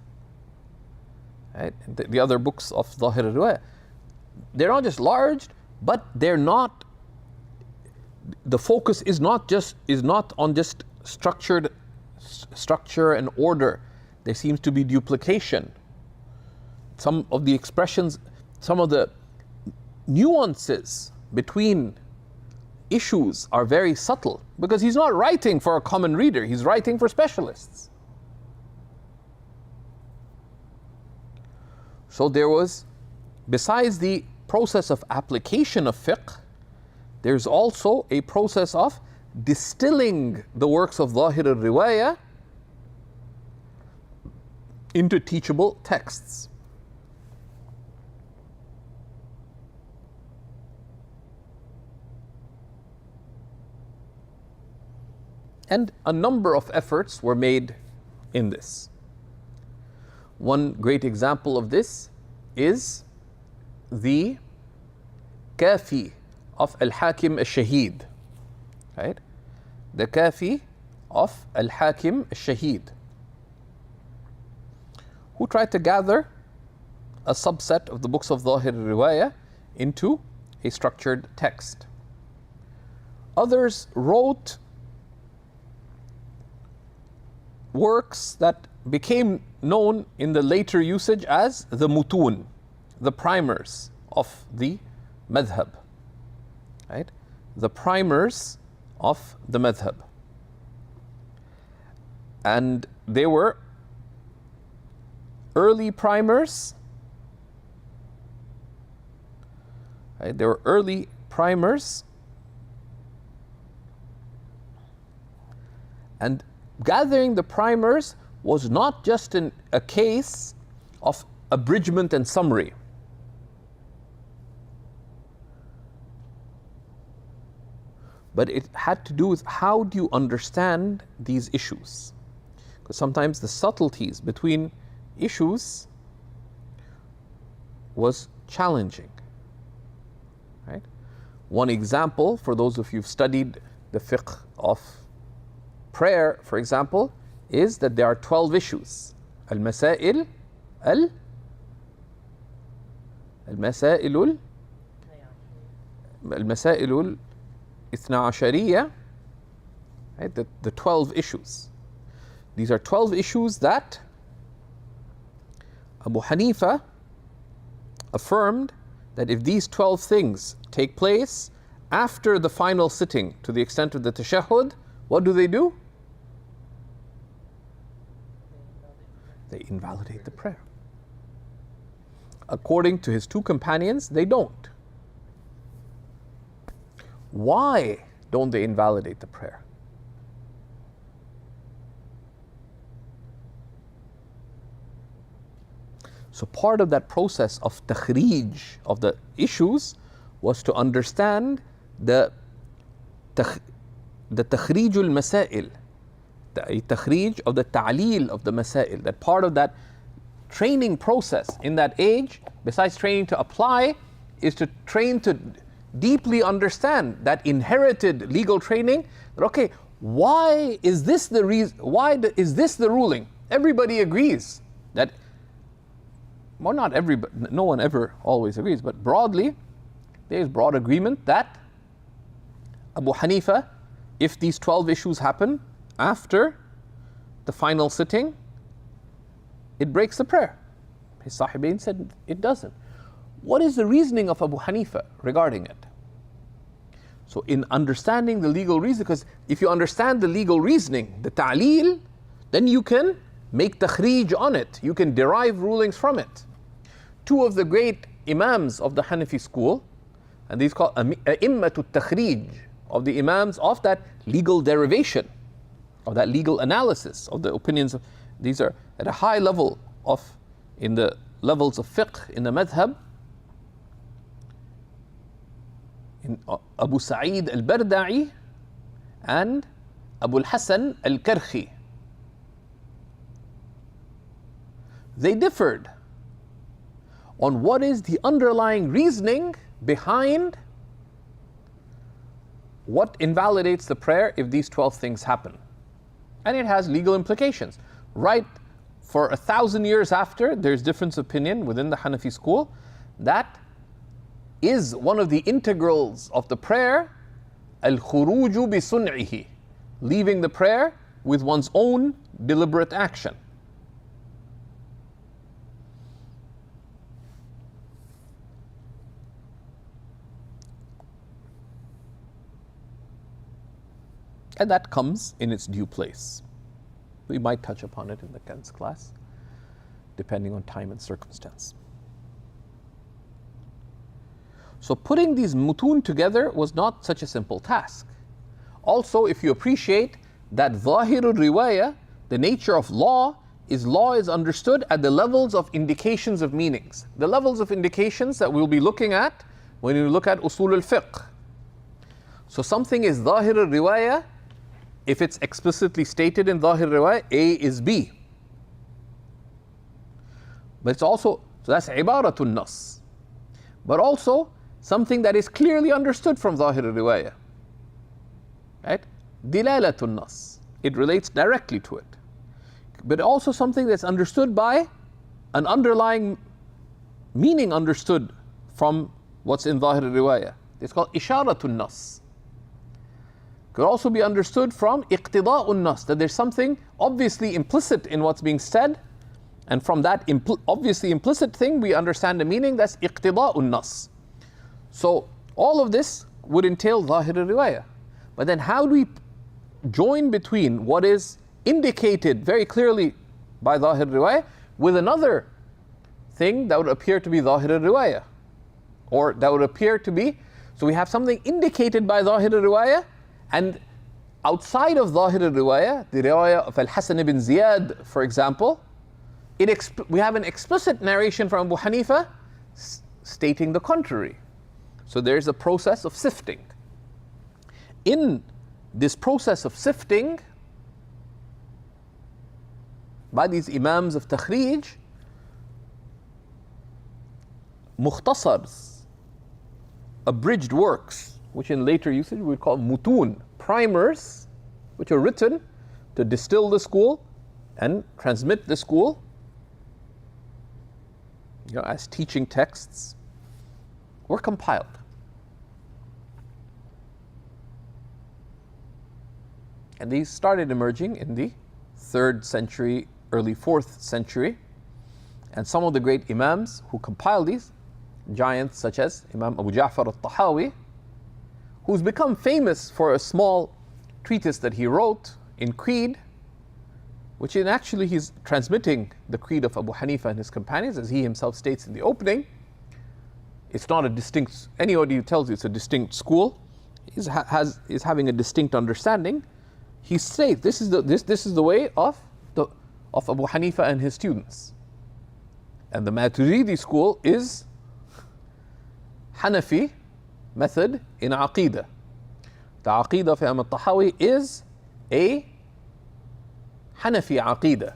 right? And the other books of Zahir al-Riwayah, they're not just large, but they're not. The focus is not on just structure and order. There seems to be duplication. Some of the expressions, some of the nuances between issues are very subtle, because he's not writing for a common reader, he's writing for specialists. So there was, besides the process of application of fiqh, there's also a process of distilling the works of Zahir al-Riwayah into teachable texts. And a number of efforts were made in this. One great example of this is the Kafi of al-Hakim al-Shahid, right? The Kafi of al-Hakim al-Shahid, who tried to gather a subset of the books of Zahir al-Riwayah into a structured text. Others wrote works that became known in the later usage as the mutun, the primers of the madhab, right? The primers of the madhab. And they were early primers, right? They were early primers, and gathering the primers was not just a case of abridgment and summary. But it had to do with how do you understand these issues? Because sometimes the subtleties between issues was challenging, right? One example, for those of you who've studied the fiqh of prayer, for example, is that there are 12 issues. Al-Masail al-Masail Ithna Ashariya, right? The 12 issues. These are 12 issues that Abu Hanifa affirmed that if these 12 things take place after the final sitting to the extent of the tashahhud, what do? They invalidate the prayer. According to his two companions, they don't. Why don't they invalidate the prayer? So part of that process of takhrij of the issues was to understand the takhrij al-masail, the takhrij of the ta'leel of the masail. That part of that training process in that age, besides training to apply, is to train to deeply understand that inherited legal training. That okay, why is this the reason? Why is this the ruling? Everybody agrees that. Well, not everybody. No one ever always agrees, but broadly, there is broad agreement that Abu Hanifa, if these 12 issues happen after the final sitting, it breaks the prayer. His Sahibain said it doesn't. What is the reasoning of Abu Hanifa regarding it? So in understanding the legal reason, because if you understand the legal reasoning, the ta'leel, then you can make takhrij on it. You can derive rulings from it. Two of the great imams of the Hanafi school, and these called a'immatul takhrij, of the imams of that legal derivation, of that legal analysis of the opinions of, these are at a high level of, in the levels of fiqh, in the madhab, in Abu Sa'id al-Barda'i and Abu al-Hasan al-Karhi. They differed on what is the underlying reasoning behind what invalidates the prayer if these 12 things happen. And it has legal implications. Right, for 1,000 years after, there's difference of opinion within the Hanafi school that is one of the integrals of the prayer, al-khuruju bi-sun'ihi, leaving the prayer with one's own deliberate action. And that comes in its due place. We might touch upon it in the Kanz class, depending on time and circumstance. So putting these mutun together was not such a simple task. Also, if you appreciate that zahirul riwayah, the nature of law is understood at the levels of indications of meanings. The levels of indications that we'll be looking at when you look at usul al-fiqh. So something is zahirul riwayah if it's explicitly stated in zahir riwayah, A is B. But it's also, so that's ibaratun nas. But also something that is clearly understood from zahir riwayah. Right? Dilalatun nas. It relates directly to it. But also something that's understood by an underlying meaning understood from what's in zahir riwayah. It's called isharatun nas. Could also be understood from iqtida'un nas, that there's something obviously implicit in what's being said, and from that obviously implicit thing we understand the meaning, that's iqtida'un nas. So all of this would entail zahir riwayah. But then how do we join between what is indicated very clearly by zahir riwayah with another thing that would appear to be zahir riwayah, or that would appear to be, so we have something indicated by zahir riwayah, and outside of zahir riwayah, the riwayah of al-Hasan ibn Ziyad, for example, we have an explicit narration from Abu Hanifa stating the contrary. So there's a process of sifting. In this process of sifting, by these imams of takhrij, mukhtasars, abridged works, which in later usage we would call mutun, primers, which are written to distill the school and transmit the school, as teaching texts, were compiled. And these started emerging in the 3rd century, early 4th century. And some of the great imams who compiled these, giants such as Imam Abu Ja'far al-Tahawi, who's become famous for a small treatise that he wrote in Creed, which in actually he's transmitting the creed of Abu Hanifa and his companions, as he himself states in the opening. It's not a distinct, anybody who tells you it's a distinct school is having a distinct understanding. He states this is the way of Abu Hanifa and his students. And the Maturidi school is Hanafi method in Aqidah. The Aqidah of Imam al-Tahawi is a Hanafi Aqidah,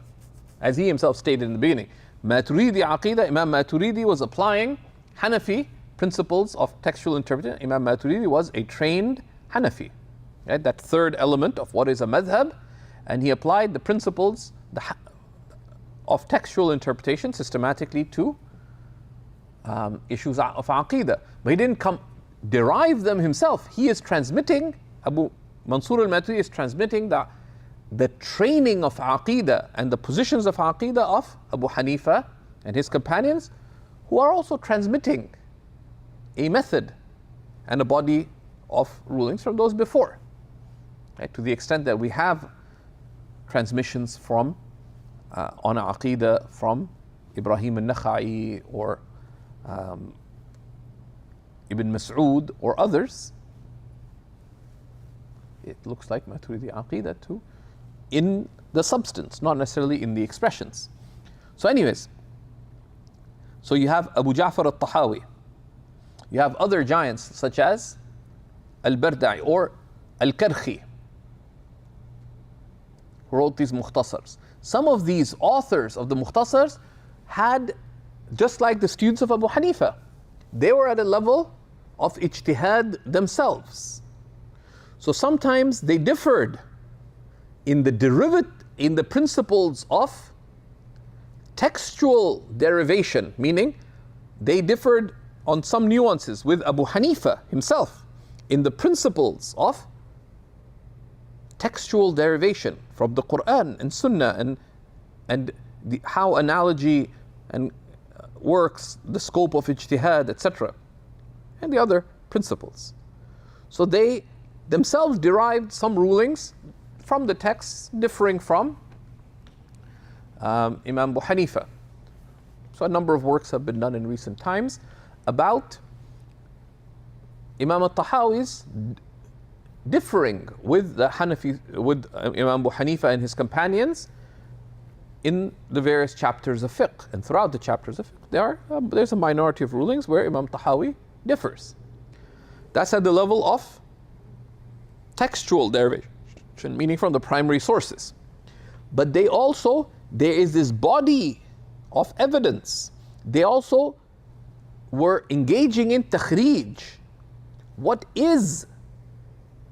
as he himself stated in the beginning. Maturidi Aqidah, Imam Maturidi was applying Hanafi principles of textual interpretation. Imam Maturidi was a trained Hanafi, right? That third element of what is a madhab, and he applied the principles of textual interpretation systematically to issues of Aqidah. But he didn't derive them himself. He is transmitting, Abu Mansur al-Maturidi is transmitting the training of Aqidah and the positions of Aqidah of Abu Hanifa and his companions, who are also transmitting a method and a body of rulings from those before. Right? To the extent that we have transmissions from on Aqidah from Ibrahim al-Nakha'i or Ibn Mas'ud or others, it looks like Maturidi Aqidah too, in the substance, not necessarily in the expressions. So anyways, so you have Abu Ja'far al-Tahawi, you have other giants such as al-Barda'i or al-Karhi, who wrote these mukhtasars. Some of these authors of the mukhtasars had, just like the students of Abu Hanifa, they were at a level of ijtihad themselves. So sometimes they differed in the principles of textual derivation, meaning they differed on some nuances with Abu Hanifa himself in the principles of textual derivation from the Quran and Sunnah and how analogy and works, the scope of ijtihad, etc., and the other principles. So they themselves derived some rulings from the texts differing from Imam Abu Hanifa. So a number of works have been done in recent times about Imam al-Tahawi's differing with the Hanafi, with Imam Abu Hanifa and his companions in the various chapters of fiqh. And throughout the chapters of fiqh, there's a minority of rulings where Imam Tahawi differs. That's at the level of textual derivation, meaning from the primary sources. But there is this body of evidence. They also were engaging in takhrij. What is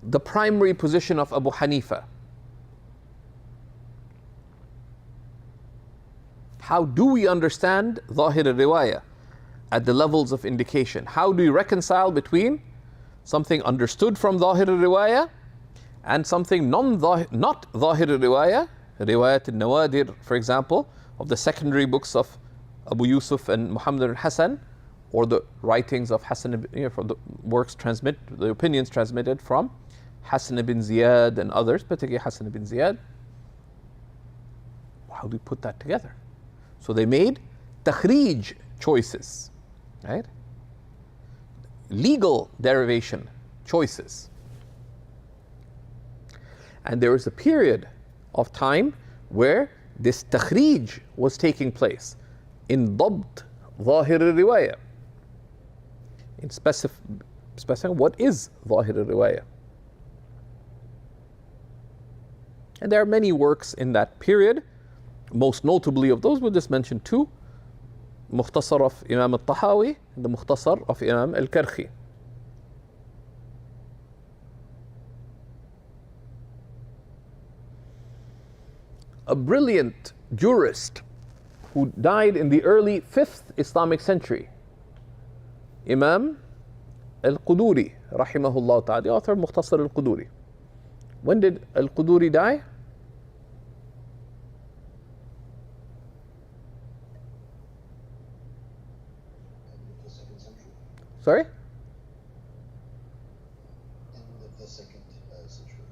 the primary position of Abu Hanifa? How do we understand Zahir al-Riwayah at the levels of indication? How do we reconcile between something understood from Zahir al-Riwayah and something not Zahir al-Riwayah, Riwayat al-Nawadir, for example, of the secondary books of Abu Yusuf and Muhammad al-Hasan, or the writings of Hassan, from the works the opinions transmitted from Hassan ibn Ziyad and others, particularly Hassan ibn Ziyad. How do we put that together? So they made takhrij choices, right? Legal derivation choices. And there was a period of time where this takhrij was taking place in dabt Zahir al-Riwayah, in specifying what is Zahir al-Riwayah. And there are many works in that period. Most notably of those, we'll just mention two: Mukhtasar of Imam al-Tahawi and the Mukhtasar of Imam al-Karhi. A brilliant jurist who died in the early 5th Islamic century, Imam al-Quduri, rahimahullah ta'ala, the author of Mukhtasar al-Quduri. When did al-Quduri die? Sorry? End of the 2nd century.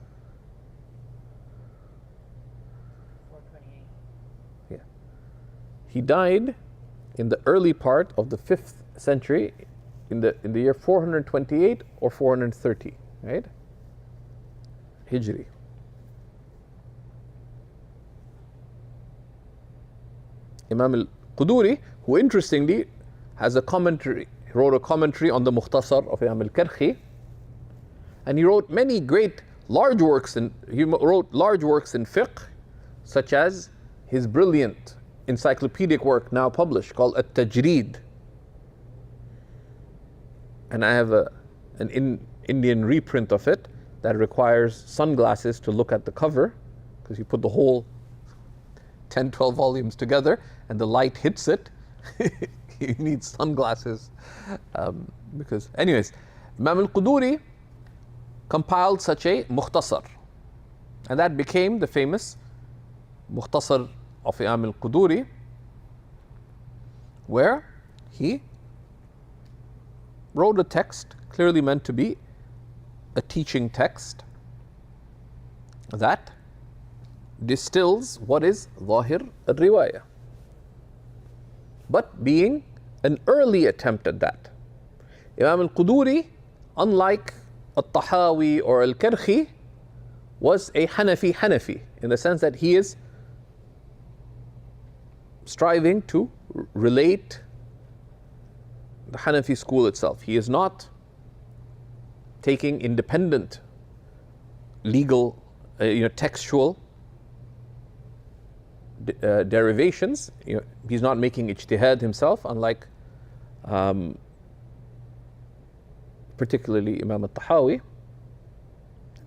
428. Yeah. He died in the early part of the 5th century, in the year 428 or 430, right? Hijri. Imam al-Quduri, who interestingly has a commentary, he wrote a commentary on the Mukhtasar of Imam al-Karhi, and he wrote many great large works, he wrote large works in fiqh, such as his brilliant encyclopedic work now published called At-Tajreed. And I have an Indian reprint of it that requires sunglasses to look at the cover, because you put the whole 10, 12 volumes together and the light hits it. You need sunglasses. Because, anyways, Imam al-Quduri compiled such a Mukhtasar, and that became the famous Mukhtasar of Imam al-Quduri. where he wrote a text clearly meant to be a teaching text that distills what is Zahir al-Riwayah, but being an early attempt at that. Imam al-Quduri, unlike al-Tahawi or al-Karhi, was a Hanafi in the sense that he is striving to relate the Hanafi school itself. He is not taking independent legal, textual derivations. He's not making ijtihad himself, unlike particularly Imam al-Tahawi,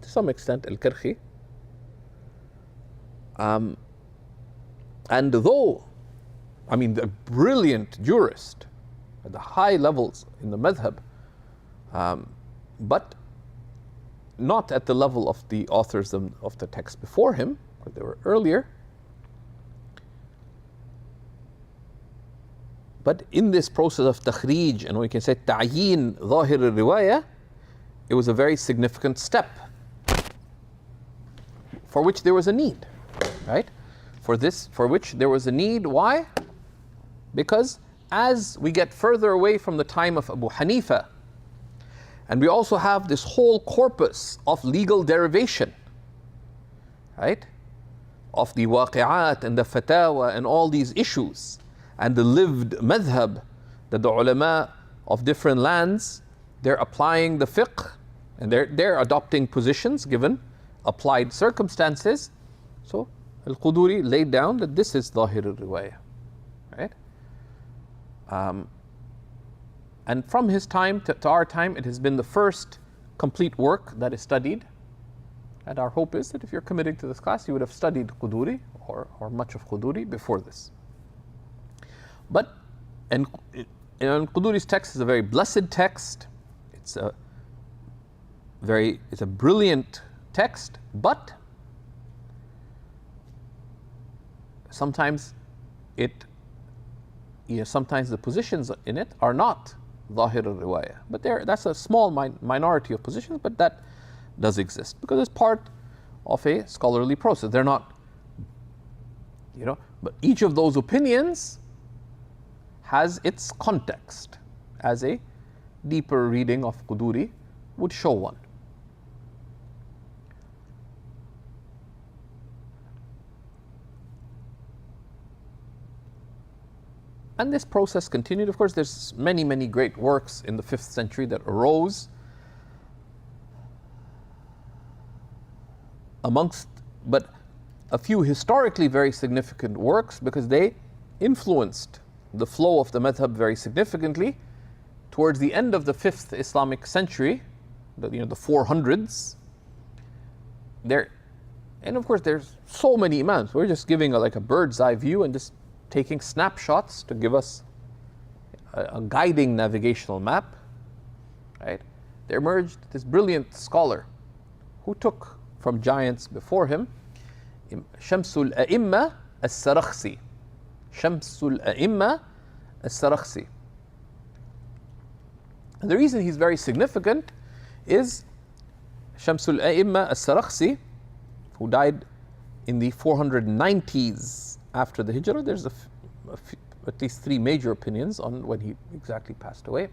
to some extent al-Karhi. And though, the brilliant jurist at the high levels in the madhab, but not at the level of the authors of the text before him, because they were earlier. But in this process of takhrij, and we can say ta'yin zahir al-riwayah, it was a very significant step for which there was a need, right? For which there was a need. Why? Because as we get further away from the time of Abu Hanifa, and we also have this whole corpus of legal derivation, right? Of the waqi'at and the fatawa and all these issues, and the lived madhab that the ulama of different lands, they're applying the fiqh, and they're adopting positions given applied circumstances. So al-Quduri laid down that this is Zahir al-Riwayah, right? And from his time to our time, it has been the first complete work that is studied. And our hope is that if you're committing to this class, you would have studied Quduri or much of Quduri before this. But Quduri's text is a very blessed text. It's a brilliant text, but sometimes sometimes the positions in it are not Zahir al-Riwayah. But that's a small minority of positions, but that does exist because it's part of a scholarly process. They're not, but each of those opinions has its context, as a deeper reading of Quduri would show one. And this process continued. Of course, there's many, many great works in the 5th century that arose but a few historically very significant works, because they influenced the flow of the madhab very significantly towards the end of the 5th Islamic century, the 400s. And of course, there's so many imams. We're just giving a bird's eye view and just taking snapshots to give us a guiding navigational map, right? There emerged this brilliant scholar who took from giants before him, Shamsul A'imma al-Sarakhsi. Shamsul A'imma al-Sarakhsi. And the reason he's very significant is Shamsul A'imma al-Sarakhsi, who died in the 490s after the Hijrah. There's at least 3 major opinions on when he exactly passed away.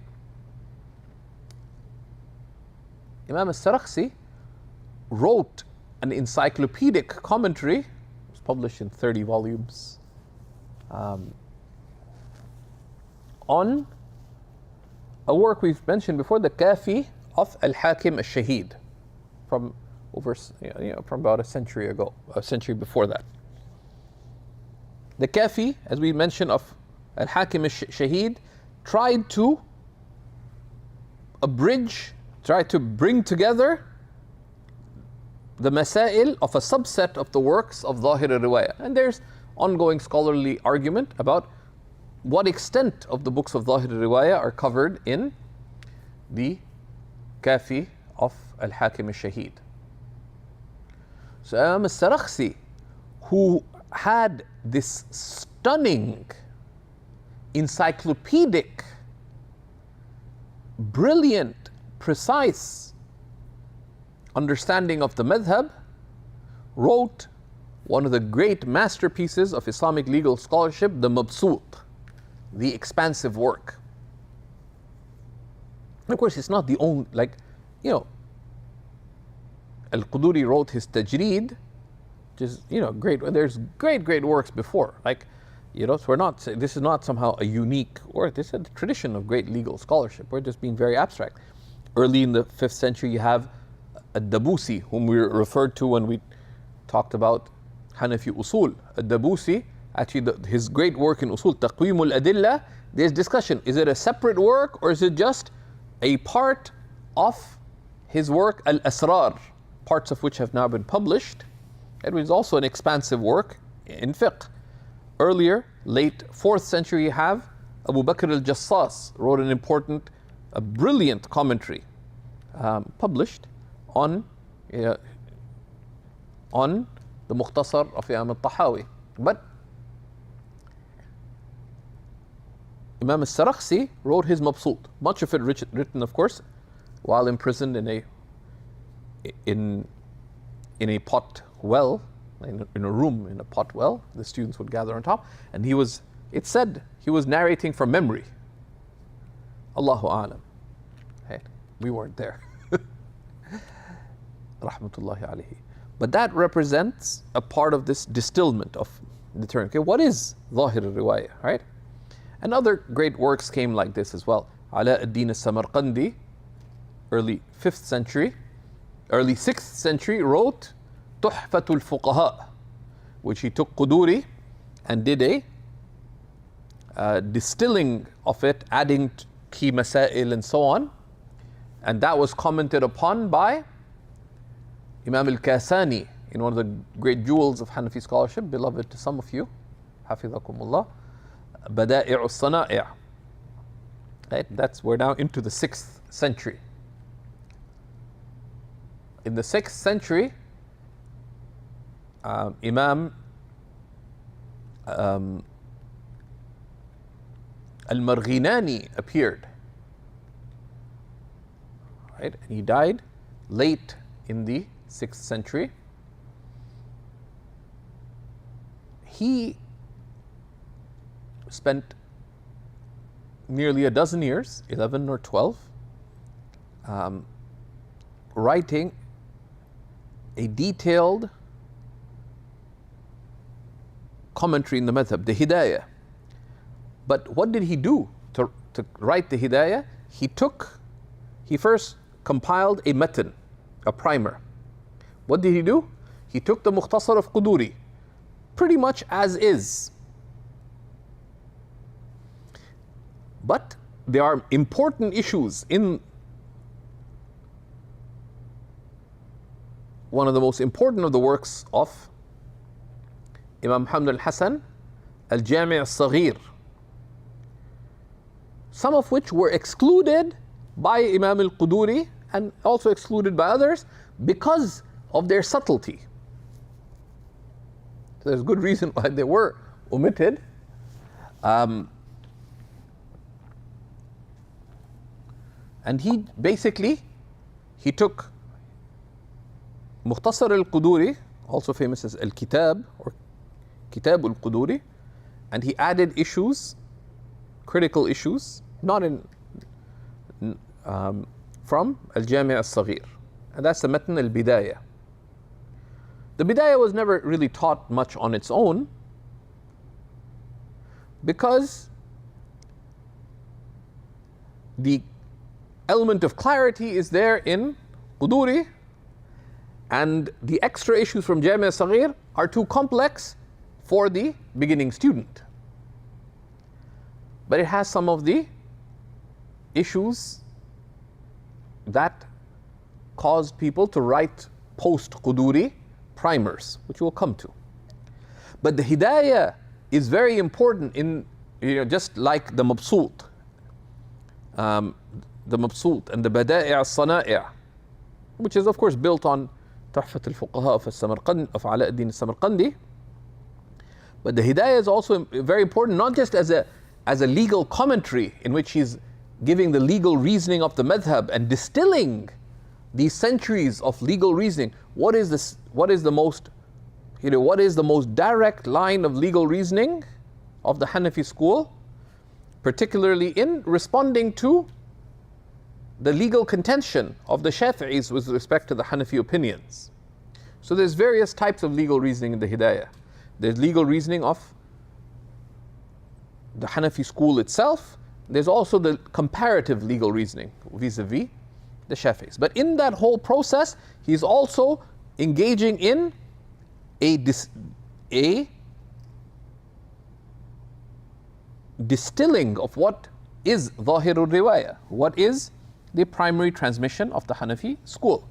Imam al-Sarakhsi wrote an encyclopedic commentary. It was published in 30 volumes on a work we've mentioned before, the Kafi of al-Hakim al-Shahid, from about a century before that. The Kafi, as we mentioned, of al-Hakim al-Shahid, tried to bring together the masail of a subset of the works of Zahir al-Riwayah. And there's ongoing scholarly argument about what extent of the books of Zahir al-Riwayah are covered in the Kafi of al-Hakim al-Shahid. So Imam al-Sarakhsi, who had this stunning encyclopedic, brilliant, precise understanding of the madhab, wrote one of the great masterpieces of Islamic legal scholarship, the Mabsut, the expansive work. And of course, it's not the only, like, you know, Al-Quduri wrote his Tajreed, which is, you know, great. There's great works before. Like, you know, so we're not, this is not somehow a unique work. This is a tradition of great legal scholarship. We're just being very abstract. Early in the 5th century, you have al-Dabusi, whom we referred to when we talked about Hanafi Usul. Al-Dabusi, actually his great work in Usul, Taqweem al-Adilla, there's discussion. Is it a separate work or is it just a part of his work, Al-Asrar, parts of which have now been published? It was also an expansive work in fiqh. Earlier, late 4th century, you have Abu Bakr al-Jassas, wrote an important, a brilliant commentary published on the Mukhtasar of Imam al-Tahawi. But Imam al-Sarakhsi wrote his Mabsut, much of it written, of course, while imprisoned in a pot well, in a room in a pot well. The students would gather on top, and it said he was narrating from memory. Allahu a'lam. Hey, we weren't there. Rahmatullahi alayhi. But that represents a part of this distilment of the term. Okay, what is Zahir al-Riwayah, right? And other great works came like this as well. Ala ad-Din al-Samarqandi, early 5th century, early 6th century, wrote Tuhfatul Fuqaha, which he took Quduri and did a distilling of it, adding key masail and so on. And that was commented upon by Imam al-Kasani in one of the great jewels of Hanafi scholarship, beloved to some of you, Hafidhakumullah, Bada'i' al-Sana'i'. Right? We're now into the 6th century. In the 6th century, Imam al-Marghinani appeared. Right? And he died late in the 6th century. He spent nearly a dozen years, 11 or 12, writing a detailed commentary in the madhab, the Hidayah. But what did he do to write the Hidayah? He first compiled a matan, a primer. What did he do? He took the Mukhtasar of Quduri, pretty much as is. But there are important issues in one of the most important of the works of Imam Muhammad al-Hasan, al-Jami' al-Saghir, some of which were excluded by Imam al-Quduri and also excluded by others because of their subtlety. So there's good reason why they were omitted. And he took Mukhtasar al-Quduri, also famous as al-Kitab or Kitab al-Quduri, and he added issues, critical issues, not from al-Jami' al-Saghir. And that's the Matn al-Bidayah. The Bidayah was never really taught much on its own because the element of clarity is there in Quduri, and the extra issues from Jami' al-Saghir are too complex for the beginning student. But it has some of the issues that caused people to write post-Quduri primers, which we'll come to. But the Hidayah is very important in, just like the Mabsut. The Mabsut and the Bada'i' al-Sana'i', which is of course built on Tuhfat al-Fuqaha of Ala ad-Din al-Samarqandi. But the Hidayah is also very important, not just as as a legal commentary in which he's giving the legal reasoning of the madhab and distilling these centuries of legal reasoning. What is the most direct line of legal reasoning of the Hanafi school, particularly in responding to the legal contention of the Shafi'is with respect to the Hanafi opinions. So there's various types of legal reasoning in the Hidayah. There's legal reasoning of the Hanafi school itself. There's also the comparative legal reasoning vis-a-vis the Shafi'is. But in that whole process, he's also engaging in a distilling of what is Zahirul Riwayah, what is the primary transmission of the Hanafi school.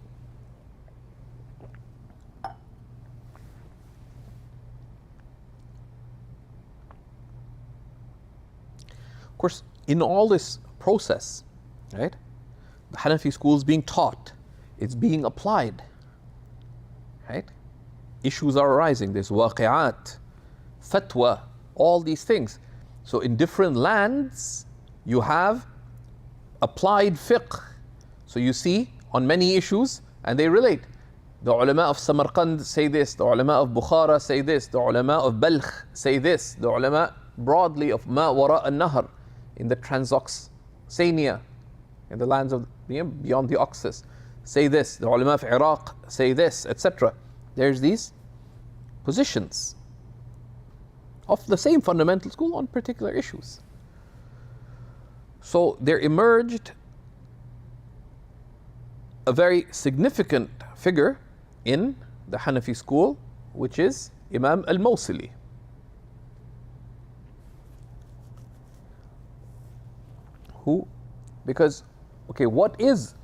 Of course, in all this process, right, the Hanafi school is being taught, it's being applied, right? Issues are arising, there's waqi'at, fatwa, all these things. So in different lands, you have applied fiqh. So you see on many issues, and they relate. The ulama of Samarkand say this, the ulama of Bukhara say this, the ulama of Balkh say this, the ulama broadly of Ma Wara al-Nahr in the Transoxania, in the lands of beyond the Oxus, say this, the ulama of Iraq say this, etc. There's these positions of the same fundamental school on particular issues. So there emerged a very significant figure in the Hanafi school, which is Imam al-Mawsili. Because what is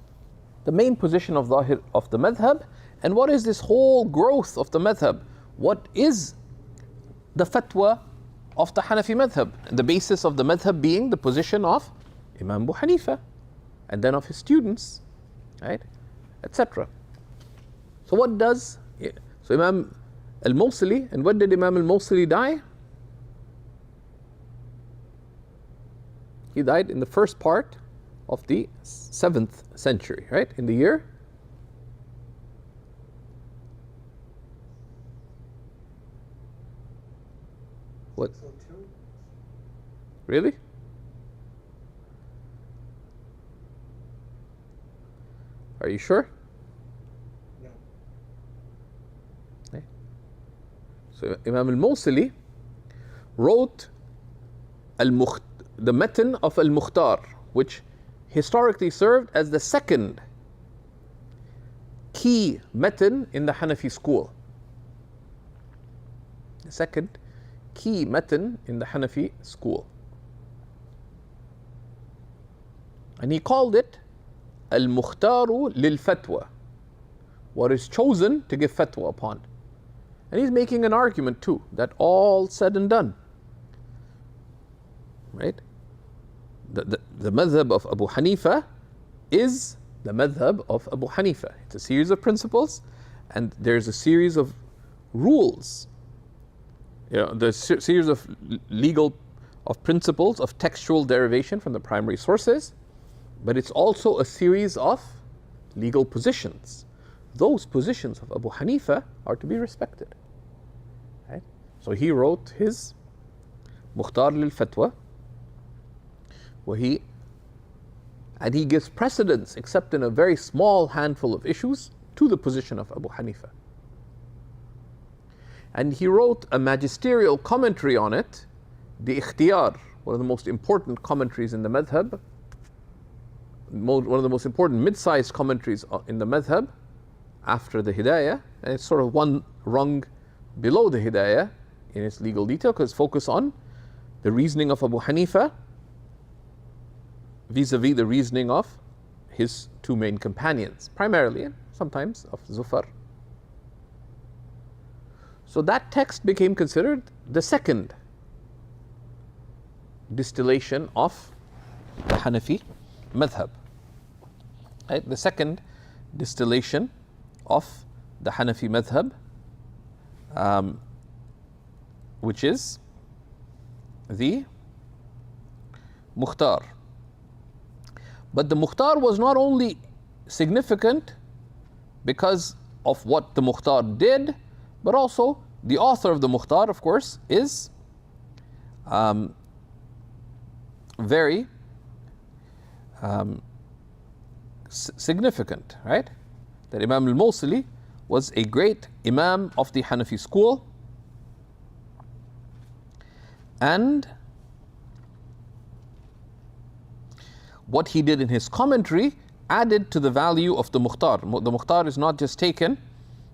the main position of Zahir of the madhab, and what is this whole growth of the madhab? What is the fatwa of the Hanafi madhab? And the basis of the madhab being the position of Imam Abu Hanifa, and then of his students, right, etc. So Imam al-Mawsili, and when did Imam al-Mawsili die? He died in the first part of the 7th century, right? In the year? What? 602? Really? Are you sure? No. Okay. So Imam al-Mawsili wrote the Matan of al-Mukhtar, which historically served as the second key Matan in the Hanafi school. The second key Matan in the Hanafi school. And he called it al-Mukhtaru lil-Fatwa, what is chosen to give fatwa upon. And he's making an argument too, that all said and done, right? The madhab of Abu Hanifa is the madhab of Abu Hanifa. It's a series of principles, and there's a series of rules. There's a series of principles of textual derivation from the primary sources, but it's also a series of legal positions. Those positions of Abu Hanifa are to be respected. Right? So he wrote his Mukhtar lil-Fatwa, where he gives precedence, except in a very small handful of issues, to the position of Abu Hanifa. And he wrote a magisterial commentary on it, the Ikhtiyar, one of the most important commentaries in the madhab, one of the most important mid-sized commentaries in the madhab after the Hidayah, and it's sort of one rung below the Hidayah in its legal detail, because it's focused on the reasoning of Abu Hanifa vis-a-vis the reasoning of his two main companions, primarily, and sometimes of Zufar. So that text became considered the second distillation of the Hanafi madhab. Right? The second distillation of the Hanafi madhab, which is the Mukhtar. But the Mukhtar was not only significant because of what the Mukhtar did, but also the author of the Mukhtar, of course, is very significant, right? That Imam al-Mawsili was a great Imam of the Hanafi school, and what he did in his commentary added to the value of the Mukhtar. The Mukhtar is not just taken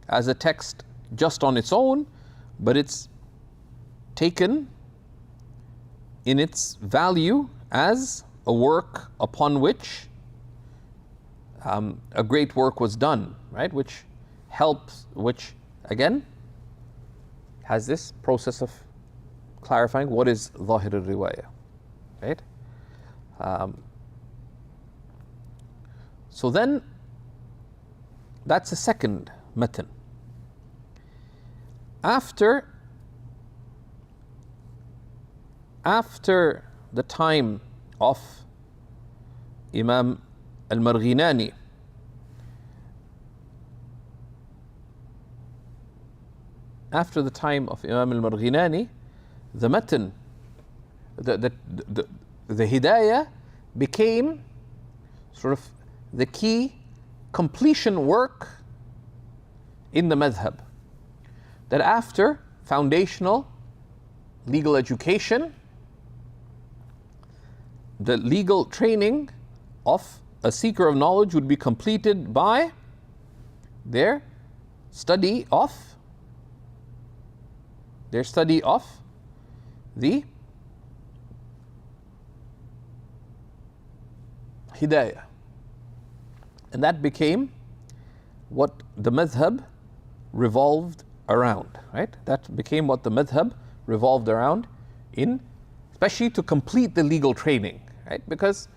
as a text just on its own, but it's taken in its value as a work upon which a great work was done, right? Which helps, which again has this process of clarifying what is Zahir al-Riwayah, right? So then, that's the second matan. After the time of Imam al-Marghinani, the matan, the hidayah became sort of the key completion work in the madhab. That after foundational legal education, the legal training of a seeker of knowledge would be completed by their study of the hidayah. And that became what the madhab revolved around, right? That became what the madhab revolved around in, especially to complete the legal training, right? Because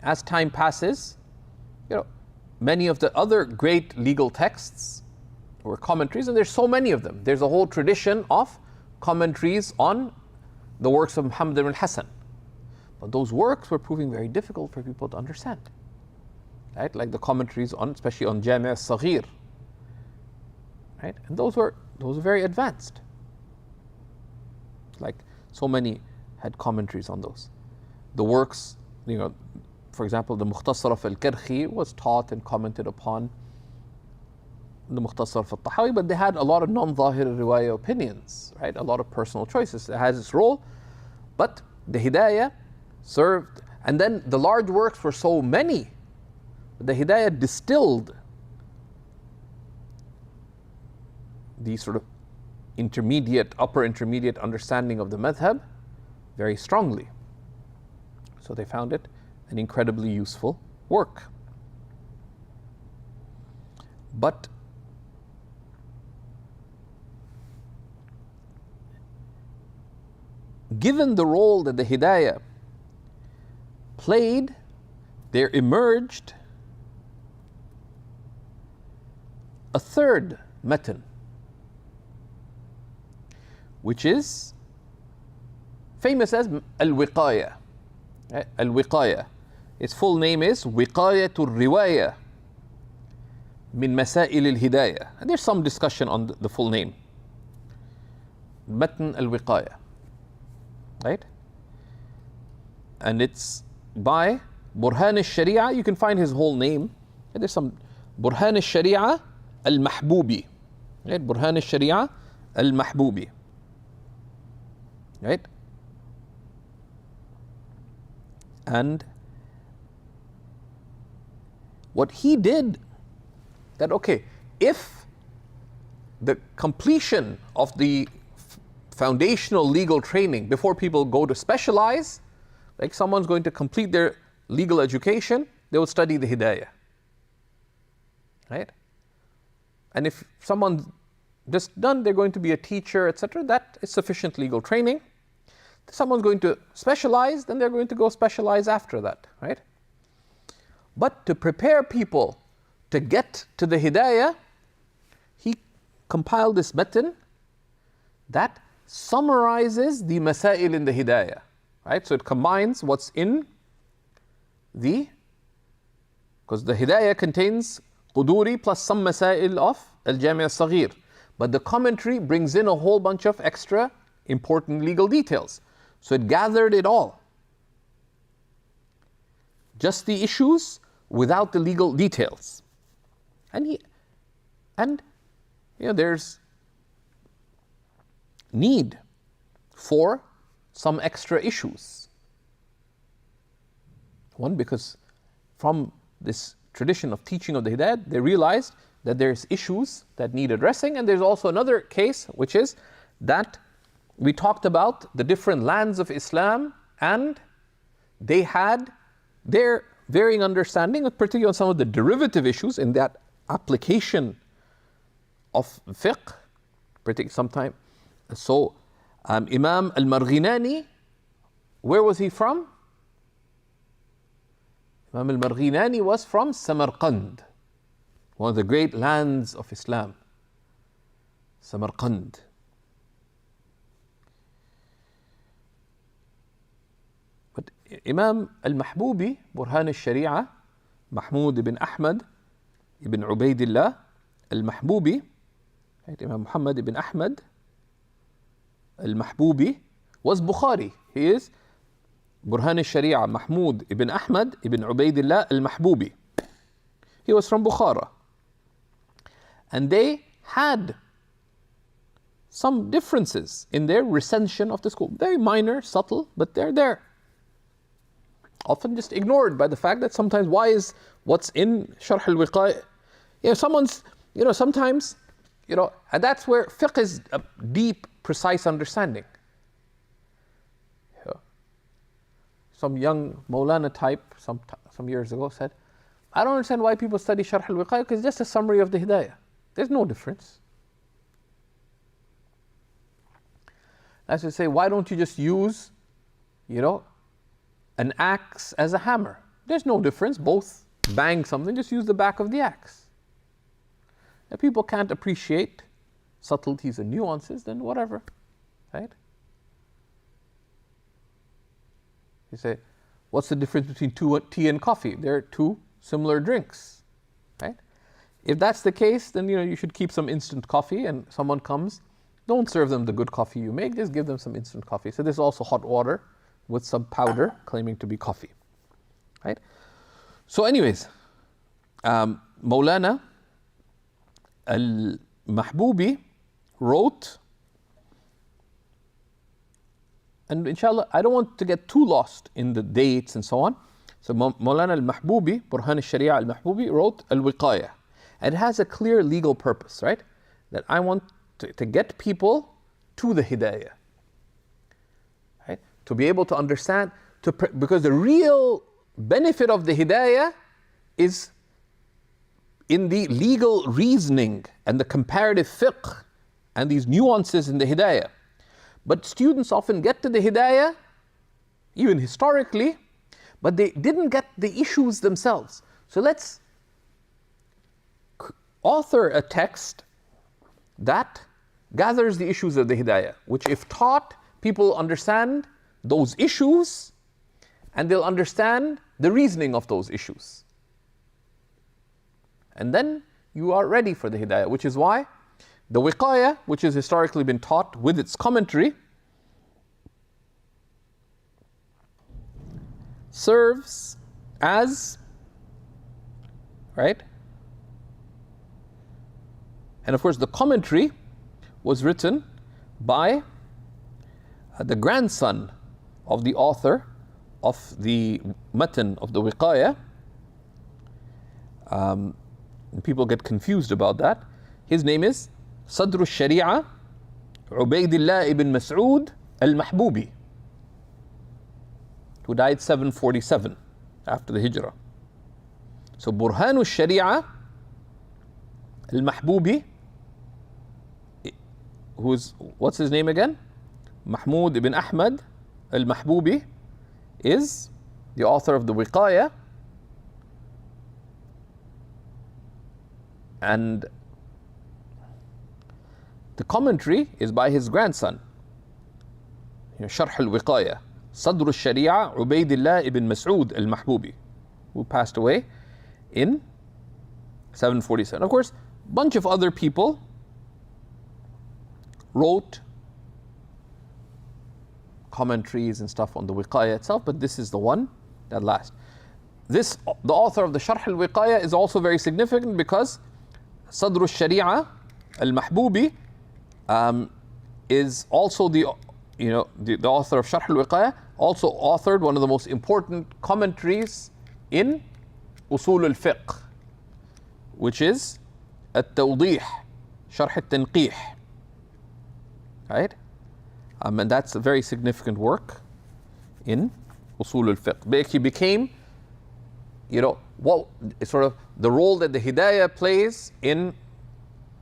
as time passes, many of the other great legal texts were commentaries, and there's so many of them. There's a whole tradition of commentaries on the works of Muhammad ibn Hassan. But those works were proving very difficult for people to understand. Right? Like the commentaries on, especially on Jami' al-Saghir. Right? And those were very advanced. Like so many had commentaries on those. The works, for example, the Mukhtasar of al-Karhi was taught and commented upon, the Mukhtasar of al-Tahawi, but they had a lot of non-Zahir al-Riwayah opinions, right? A lot of personal choices. It has its role, but the Hidayah served, and then the large works were so many. The Hidayah distilled the sort of upper intermediate understanding of the madhab very strongly. So they found it an incredibly useful work. But given the role that the Hidayah played, there emerged a third matan, which is famous as al-Wiqayah. Al-Wiqayah. Its full name is Wiqayatul Riwayah min Masail al-Hidayah. And there's some discussion on the full name. Matan al-Wiqayah. Right? And it's by Burhan al-Sharia. You can find his whole name. And there's some Burhan al-Sharia al-Mahbubi. Right? Burhan al-Sharia al-Mahbubi. Right? And what he did, that if the completion of the foundational legal training before people go to specialize, like someone's going to complete their legal education, they will study the Hidayah. Right? And if someone's just done, they're going to be a teacher, etc., that is sufficient legal training. If someone's going to specialize, then they're going to go specialize after that, right? But to prepare people to get to the Hidayah, he compiled this matan that summarizes the Masail in the Hidayah. right? So it combines what's in because the Hidayah contains Quduri plus some Masail of al-Jami' al-Saghir. But the commentary brings in a whole bunch of extra important legal details. So it gathered it all. Just the issues without the legal details. And there's need for some extra issues. One, because from this tradition of teaching of the Hidayah, they realized that there's issues that need addressing, and there's also another case, which is that we talked about the different lands of Islam, and they had their varying understanding, particularly on some of the derivative issues in that application of fiqh, particularly sometime. So, Imam al-Marghinani, where was he from? Imam al-Marghinani was from Samarkand, one of the great lands of Islam. Samarkand. But Imam al-Mahbubi, Burhan al-Sharia, Mahmud ibn Ahmad ibn Ubaidillah al-Mahbubi, right? Imam Muhammad ibn Ahmad al-Mahbubi was Bukhari. He is Burhan al-Sharia, Mahmud ibn Ahmad ibn Ubaidillah al-Mahbubi. He was from Bukhara. And they had some differences in their recension of the school. Very minor, subtle, but they're there. Often just ignored by the fact that sometimes why is what's in Sharh al-Wiqaya, sometimes, and that's where fiqh is a deep, precise understanding. Some young Maulana type some years ago said, I don't understand why people study Sharh al-Wiqaya because it's just a summary of the Hidayah. There's no difference. As to say, why don't you just use, an axe as a hammer? There's no difference. Both bang something, just use the back of the axe. If people can't appreciate subtleties and nuances, then whatever, right? You say, what's the difference between tea and coffee? They're two similar drinks, right? If that's the case, then you should keep some instant coffee, and someone comes, don't serve them the good coffee you make, just give them some instant coffee. So there's also hot water with some powder claiming to be coffee, right? So anyways, Maulana al-Mahbubi wrote, and inshallah, I don't want to get too lost in the dates and so on. So Maulana al-Mahbubi, Burhan al-Sharia al-Mahbubi, wrote al-Wiqaya. And it has a clear legal purpose, right? That I want to get people to the Hidayah, right? To be able to understand, because the real benefit of the Hidayah is in the legal reasoning and the comparative fiqh and these nuances in the Hidayah. But students often get to the Hidayah, even historically, but they didn't get the issues themselves. So let's author a text that gathers the issues of the Hidayah, which if taught, people understand those issues and they'll understand the reasoning of those issues. And then you are ready for the Hidayah, which is why the Wiqaya, which has historically been taught with its commentary, serves as, right? And of course, the commentary was written by the grandson of the author of the matan of the Wiqaya. And people get confused about that. His name is Sadr al-Sharia Ubaidillah ibn Mas'ud al-Mahbubi, who died 747 after the Hijrah. So Burhan al-Sharia al-Mahbubi, what's his name again? Mahmud ibn Ahmad al-Mahbubi, is the author of the Wiqaya, and the commentary is by his grandson, Sharh al-Wiqaya. Sadr al-Sharia Ubaydillah ibn Mas'ud al-Mahbubi, who passed away in 747. Of course, a bunch of other people wrote commentaries and stuff on the Wiqaya itself, but this is the one that lasts. This, the author of the Sharh al-Wiqaya, is also very significant because Sadr al-Sharia al-Mahbubi is also the author of Sharh al-Wiqaya, also authored one of the most important commentaries in Usul al-Fiqh, which is At-Tawdih, Sharh al-Tanqih. Right? And that's a very significant work in Usul al-Fiqh. He became, what sort of the role that the Hidayah plays in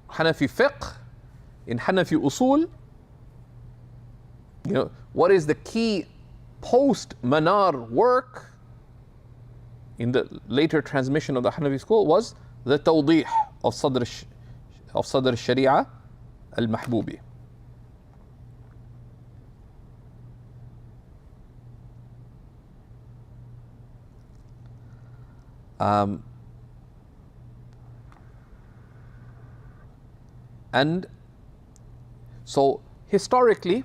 Hanafi fiqh, in Hanafi usul. What is the key post-Manar work in the later transmission of the Hanafi school was the Tawdih of Sadr al-Sharia al-Mahbubi. And so historically,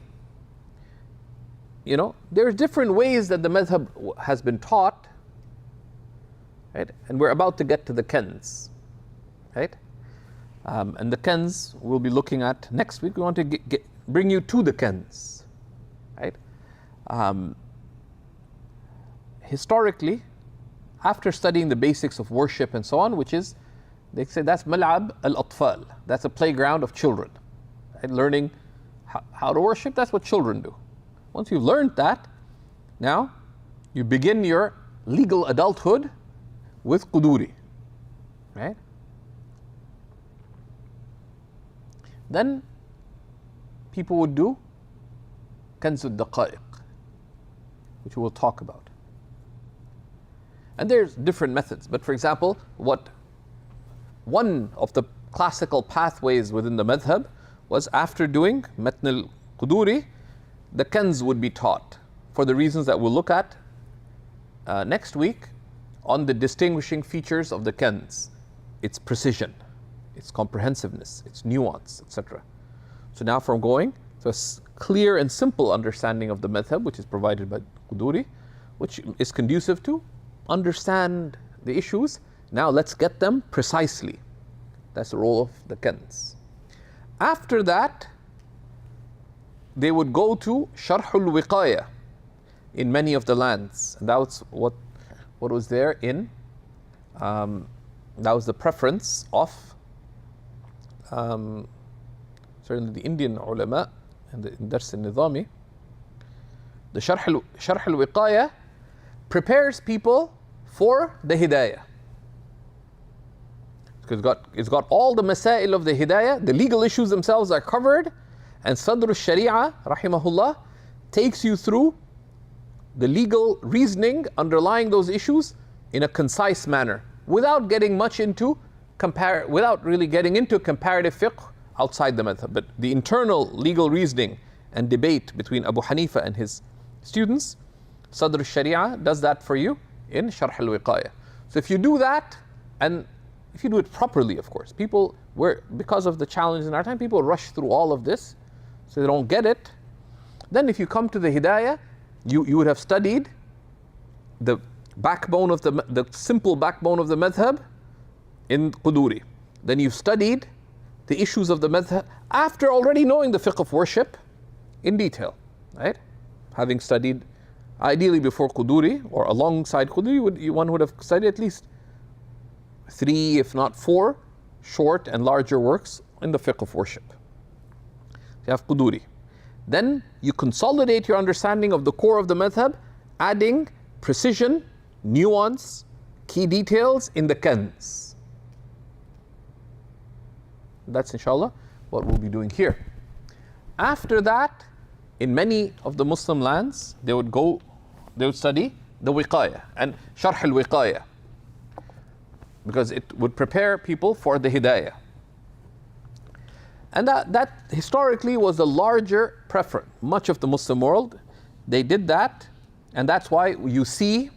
there are different ways that the madhab has been taught, right? And we're about to get to the Kanz, right? And the Kanz we'll be looking at next week. We want to bring you to the Kanz, right? Historically, after studying the basics of worship and so on, which is, they say that's mal'ab al-atfal, that's a playground of children, right? Learning how to worship, that's what children do. Once you've learned that, now you begin your legal adulthood with quduri, right? Then people would do Kanz al-Daqa'iq, which we'll talk about. And there's different methods, but for example, one of the classical pathways within the madhab was after doing Matn al-Quduri, the Kanz would be taught for the reasons that we'll look at next week on the distinguishing features of the Kanz, its precision, its comprehensiveness, its nuance, etc. So now from going to a clear and simple understanding of the madhab, which is provided by Quduri, which is conducive to understand the issues. Now let's get them precisely. That's the role of the Kanz. After that, they would go to Sharh al-Wiqaya in many of the lands. And that's what was there in, that was the preference of certainly the Indian ulama and the Dars al-Nizami. The Sharh al-Wiqaya prepares people for the Hidayah. It's got all the masail of the Hidayah, the legal issues themselves are covered, and Sadr al-Sharia, rahimahullah, takes you through the legal reasoning underlying those issues in a concise manner, without getting much into without really getting into comparative fiqh outside the madhab. But the internal legal reasoning and debate between Abu Hanifa and his students, Sadr al-Sharia does that for you in Sharh al-Wiqaya. So if you do that, and if you do it properly, of course, because of the challenge in our time, people rush through all of this, so they don't get it. Then if you come to the Hidayah, you would have studied the backbone of the simple backbone of the madhab in Quduri. Then you've studied the issues of the madhab after already knowing the fiqh of worship in detail, right? Having studied, ideally before Quduri or alongside Quduri, one would have studied at least 3, if not 4, short and larger works in the fiqh of worship. You have Quduri. Then you consolidate your understanding of the core of the madhab, adding precision, nuance, key details in the Kanz. That's inshallah what we'll be doing here. After that, in many of the Muslim lands, they would study the Wiqaya and Sharh al-Wiqaya, because it would prepare people for the Hidayah. And that historically was the larger preference. Much of the Muslim world, they did that And that's why you see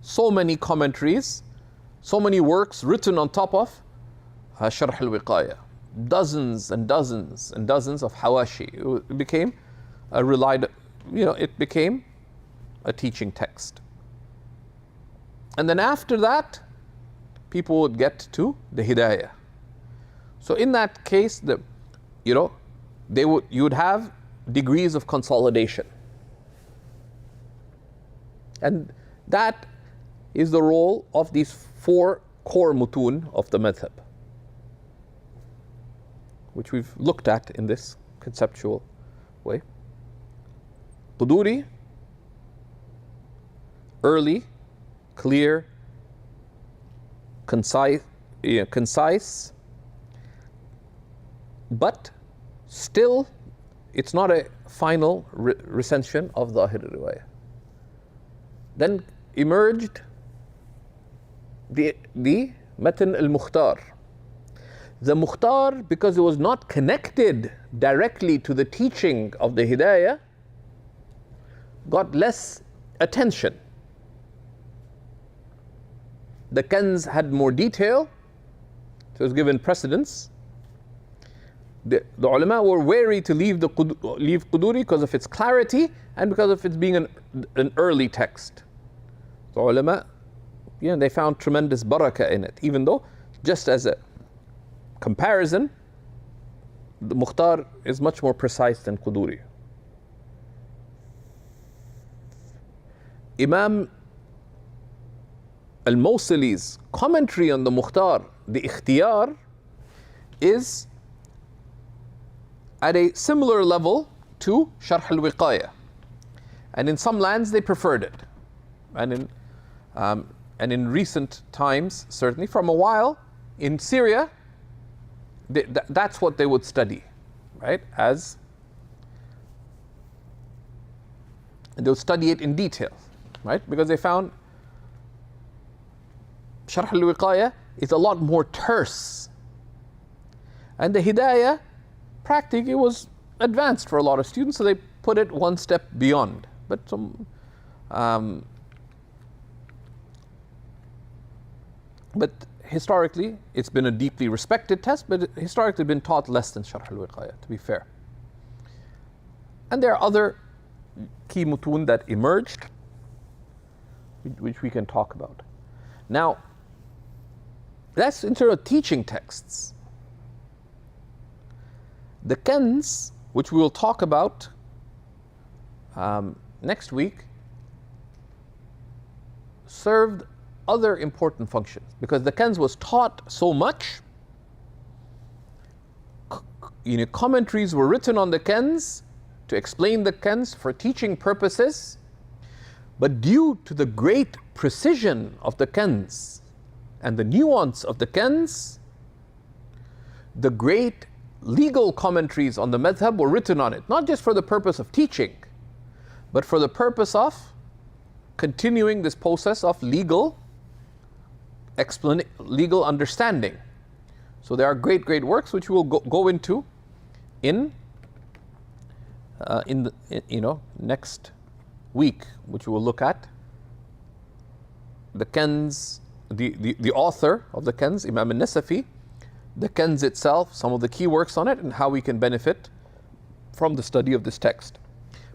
so many commentaries, so many works written on top of Sharh al-Wiqaya. Dozens and dozens and dozens of hawashi. It became it became a teaching text. And then after that, people would get to the Hidayah. So in that case, you would have degrees of consolidation. And that is the role of these 4 core mutun of the madhab, which we've looked at in this conceptual way. Quduri, early, clear, concise, but still it's not a final recension of Zahir riwayah. Then emerged the Matan al-Mukhtar. The Mukhtar, because it was not connected directly to the teaching of the Hidayah, got less attention. The Kanz had more detail, so it was given precedence. The ulama were wary to leave Quduri because of its clarity and because of its being an early text. The ulama, they found tremendous barakah in it, even though, just as a comparison, the Mukhtar is much more precise than Quduri. Imam al-Mawsili's commentary on the Mukhtar, the Ikhtiyar, is at a similar level to Sharh al-Wiqaya. And in some lands they preferred it. And in recent times, certainly from a while, in Syria, that's what they would study, right? And they would study it in detail, right? Because they found Sharh al-Wiqaya is a lot more terse. And the Hidayah, practically, was advanced for a lot of students, so they put it one step beyond. But historically, it's been a deeply respected test, but historically been taught less than Sharh al-Wiqaya, to be fair. And there are other key mutun that emerged, which we can talk about. Now, that's in terms of teaching texts. The Kanz, which we will talk about next week, served other important functions, because the Kanz was taught so much. Commentaries were written on the Kanz to explain the Kanz for teaching purposes, but due to the great precision of the Kanz and the nuance of the Kanz, the great legal commentaries on the madhab were written on it, not just for the purpose of teaching, but for the purpose of continuing this process of legal understanding. So there are great works which we will go into in next week, which we will look at. The Kanz, the author of the Kanz, Imam al-Nasafi, the Kanz itself, some of the key works on it, and how we can benefit from the study of this text.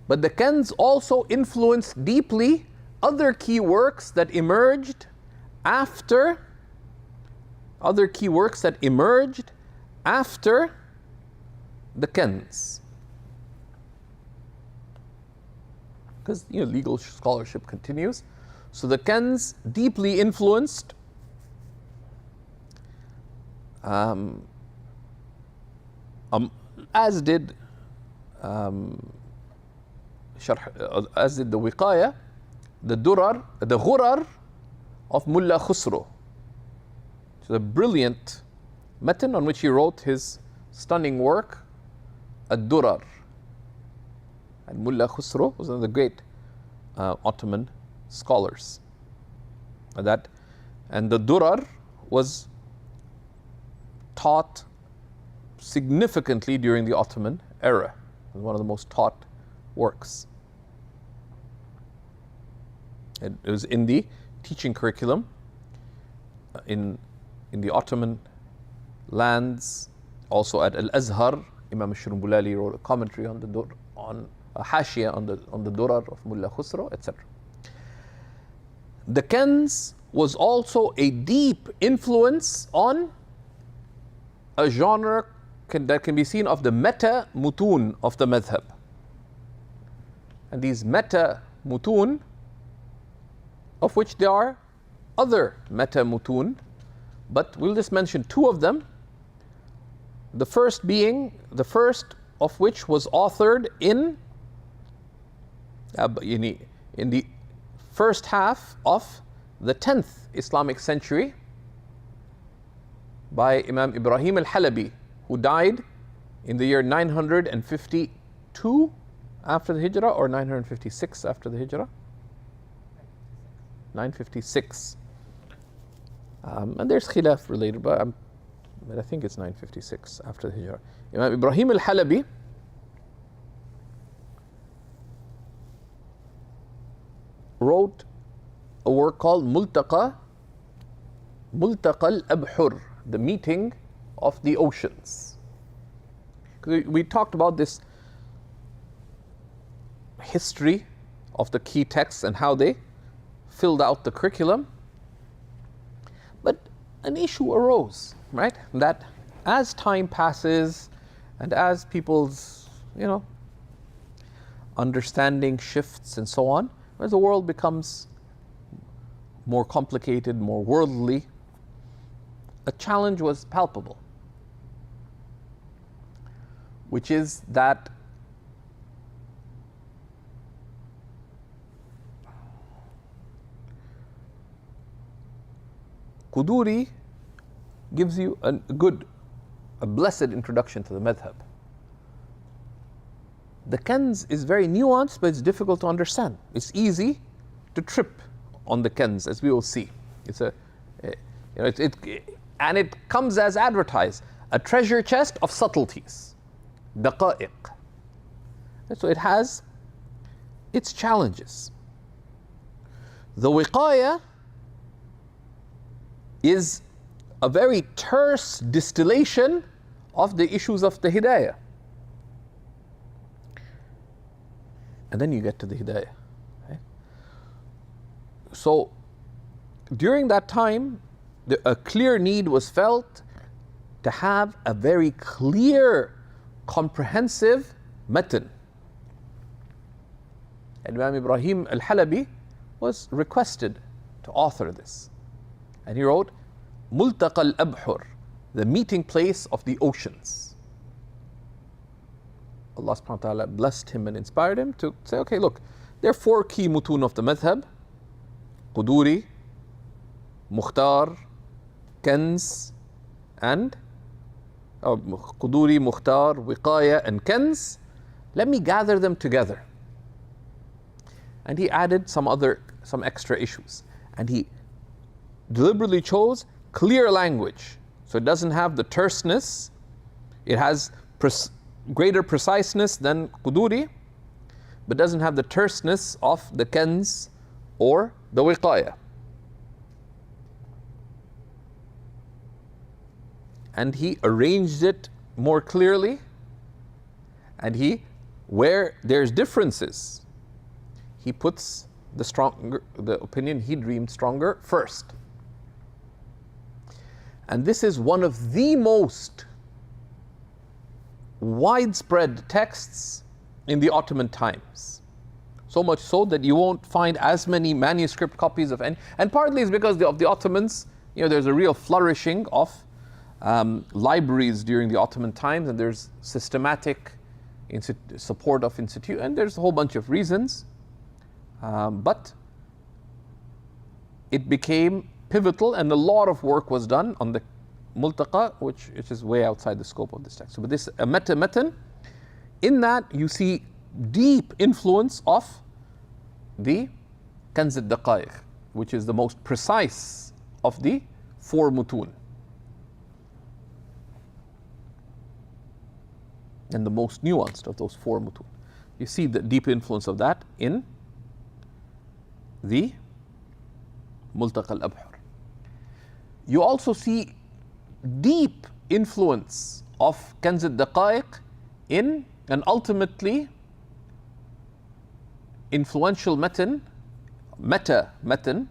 But the Kanz also influenced deeply other key works that emerged after the Kanz. Because legal scholarship continues. So the Kanz deeply influenced as did the Wiqaya, the Ghurar of Mullah Khusro. So the brilliant matan on which he wrote his stunning work, Ad-Durar. And Mullah Khusro was one of the great Ottoman scholars. And the Durar was taught significantly during the Ottoman era. It was one of the most taught works. It was in the teaching curriculum in the Ottoman lands, also at Al-Azhar. Imam al-Shrumbulali wrote a commentary on a hashia on the Durar of Mullah Khusro, etc. The Kanz was also a deep influence on a genre that can be seen of the meta mutun of the madhab. And these meta mutun, of which there are other meta mutun, but we'll just mention two of them. The first of which was authored in the first half of the 10th Islamic century by Imam Ibrahim al-Halabi, who died in the year 952 after the Hijrah, or 956 after the Hijrah? 956. And there's khilaf related, but I think it's 956 after the Hijrah. Imam Ibrahim al-Halabi wrote a work called Multaqa al-Abhur, the meeting of the oceans. We talked about this history of the key texts and how they filled out the curriculum. But an issue arose, right? That as time passes and as people's, understanding shifts and so on, as the world becomes more complicated, more worldly, a challenge was palpable, which is that Quduri gives you a blessed introduction to the madhab. The Kanz is very nuanced, but it's difficult to understand. It's easy to trip on the Kanz, as we will see. And it comes as advertised, a treasure chest of subtleties, Daqa'iq. So it has its challenges. The wiqaya is a very terse distillation of the issues of the hidayah. And then you get to the hidayah. Okay? So during that time, a clear need was felt to have a very clear, comprehensive matan. And Imam Ibrahim al-Halabi was requested to author this. And he wrote, Multaqa al-Abhur, the meeting place of the oceans. Allah subhanahu wa ta'ala blessed him and inspired him to say, okay, look, there are four key mutun of the madhab: Quduri, Mukhtar, Kanz, and Quduri, Mukhtar, Wiqaya, and Kanz. Let me gather them together. And he added some extra issues. And he deliberately chose clear language. So it doesn't have the terseness. It has greater preciseness than Quduri, but doesn't have the terseness of the Kanz or the Wiqaya. And he arranged it more clearly, and where there's differences, he puts the opinion he deemed stronger first. And this is one of the most widespread texts in the Ottoman times. So much so that you won't find as many manuscript copies of any, and partly it's because of the Ottomans, there's a real flourishing of libraries during the Ottoman times, and there's systematic support of institute, and there's a whole bunch of reasons. But it became pivotal, and a lot of work was done on the Multaqa, which is way outside the scope of this text. So, but this matan, in that you see deep influence of the Kanz al-Daqa'iq, which is the most precise of the four mutun, and the most nuanced of those four mutun. You see the deep influence of that in the Multaqa al-Abhur. You also see deep influence of Kanz al-Daqa'iq in an ultimately influential meta matan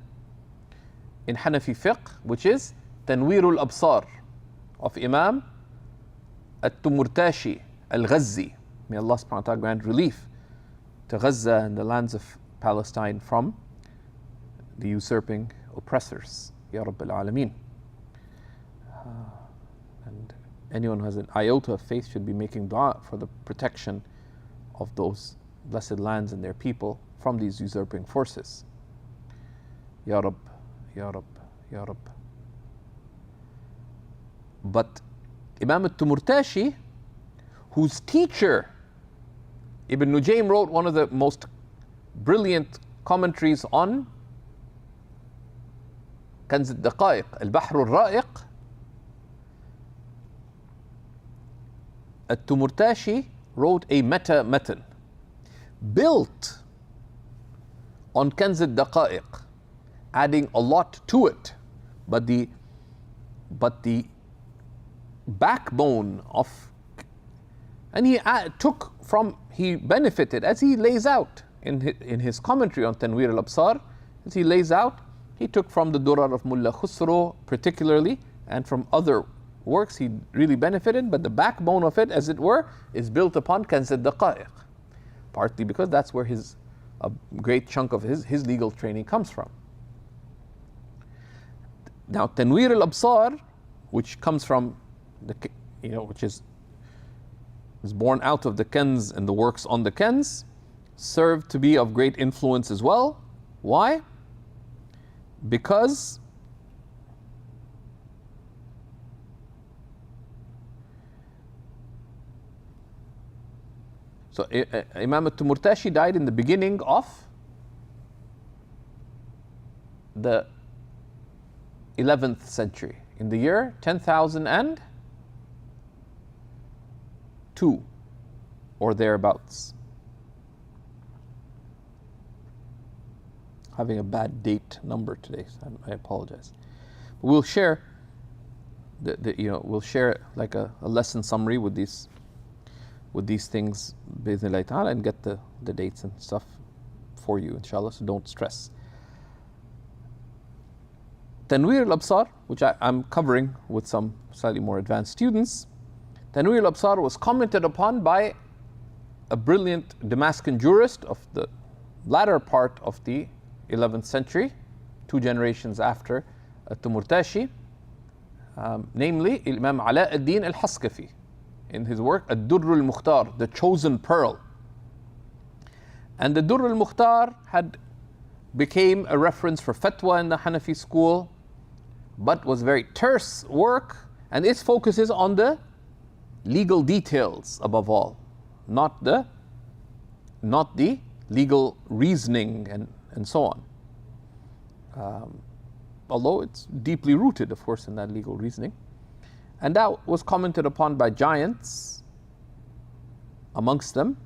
in Hanafi fiqh, which is Tanwir al-Absar of Imam al-Tumurtashi al-Ghazzi. May Allah subhanahu wa ta'ala grant relief to Gaza and the lands of Palestine from the usurping oppressors. Ya Rabbil Alameen. And anyone who has an iota of faith should be making dua for the protection of those blessed lands and their people from these usurping forces. Ya Rab, Ya Rab, Ya Rab. But Imam al-Tumurtashi, whose teacher Ibn Nujaym wrote one of the most brilliant commentaries on Kanz al-Daqa'iq, al-Bahr al-Ra'iq, al-Tumurtashi wrote a meta-matan built on Kanz al-Daqa'iq, adding a lot to it, but the backbone of, and he benefited, as he lays out in his commentary on Tanwir al-Absar, as he lays out, he took from the Durar of Mullah Khusro particularly, and from other works he really benefited, but the backbone of it, as it were, is built upon Kanz al-Daqa'iq, partly because that's where a great chunk of his legal training comes from. Now, Tanwir al-Absar, which comes from which is born out of the Kanz and the works on the Kanz, served to be of great influence as well. Why? Because Imam al-Tumurtashi died in the beginning of the 11th century, in the year 10,002 or thereabouts. Having a bad date number today, so I apologize. But we'll share we'll share like a lesson summary with these things bi'idhnillahi ta'ala, and get the dates and stuff for you, inshallah, so don't stress. Tanwir al-Absar, which I'm covering with some slightly more advanced students, Tanwir al-Absar was commented upon by a brilliant Damascus jurist of the latter part of the 11th century, 2 generations after Tumurtashi, namely Imam Ala ad-Din al-Haskafi, in his work Ad-Durr al-Mukhtar, the chosen pearl. And the Durr al-Mukhtar became a reference for fatwa in the Hanafi school, but was very terse work, and its focus is on the legal details above all, not the legal reasoning and so on. Although it's deeply rooted, of course, in that legal reasoning. And that was commented upon by giants, amongst them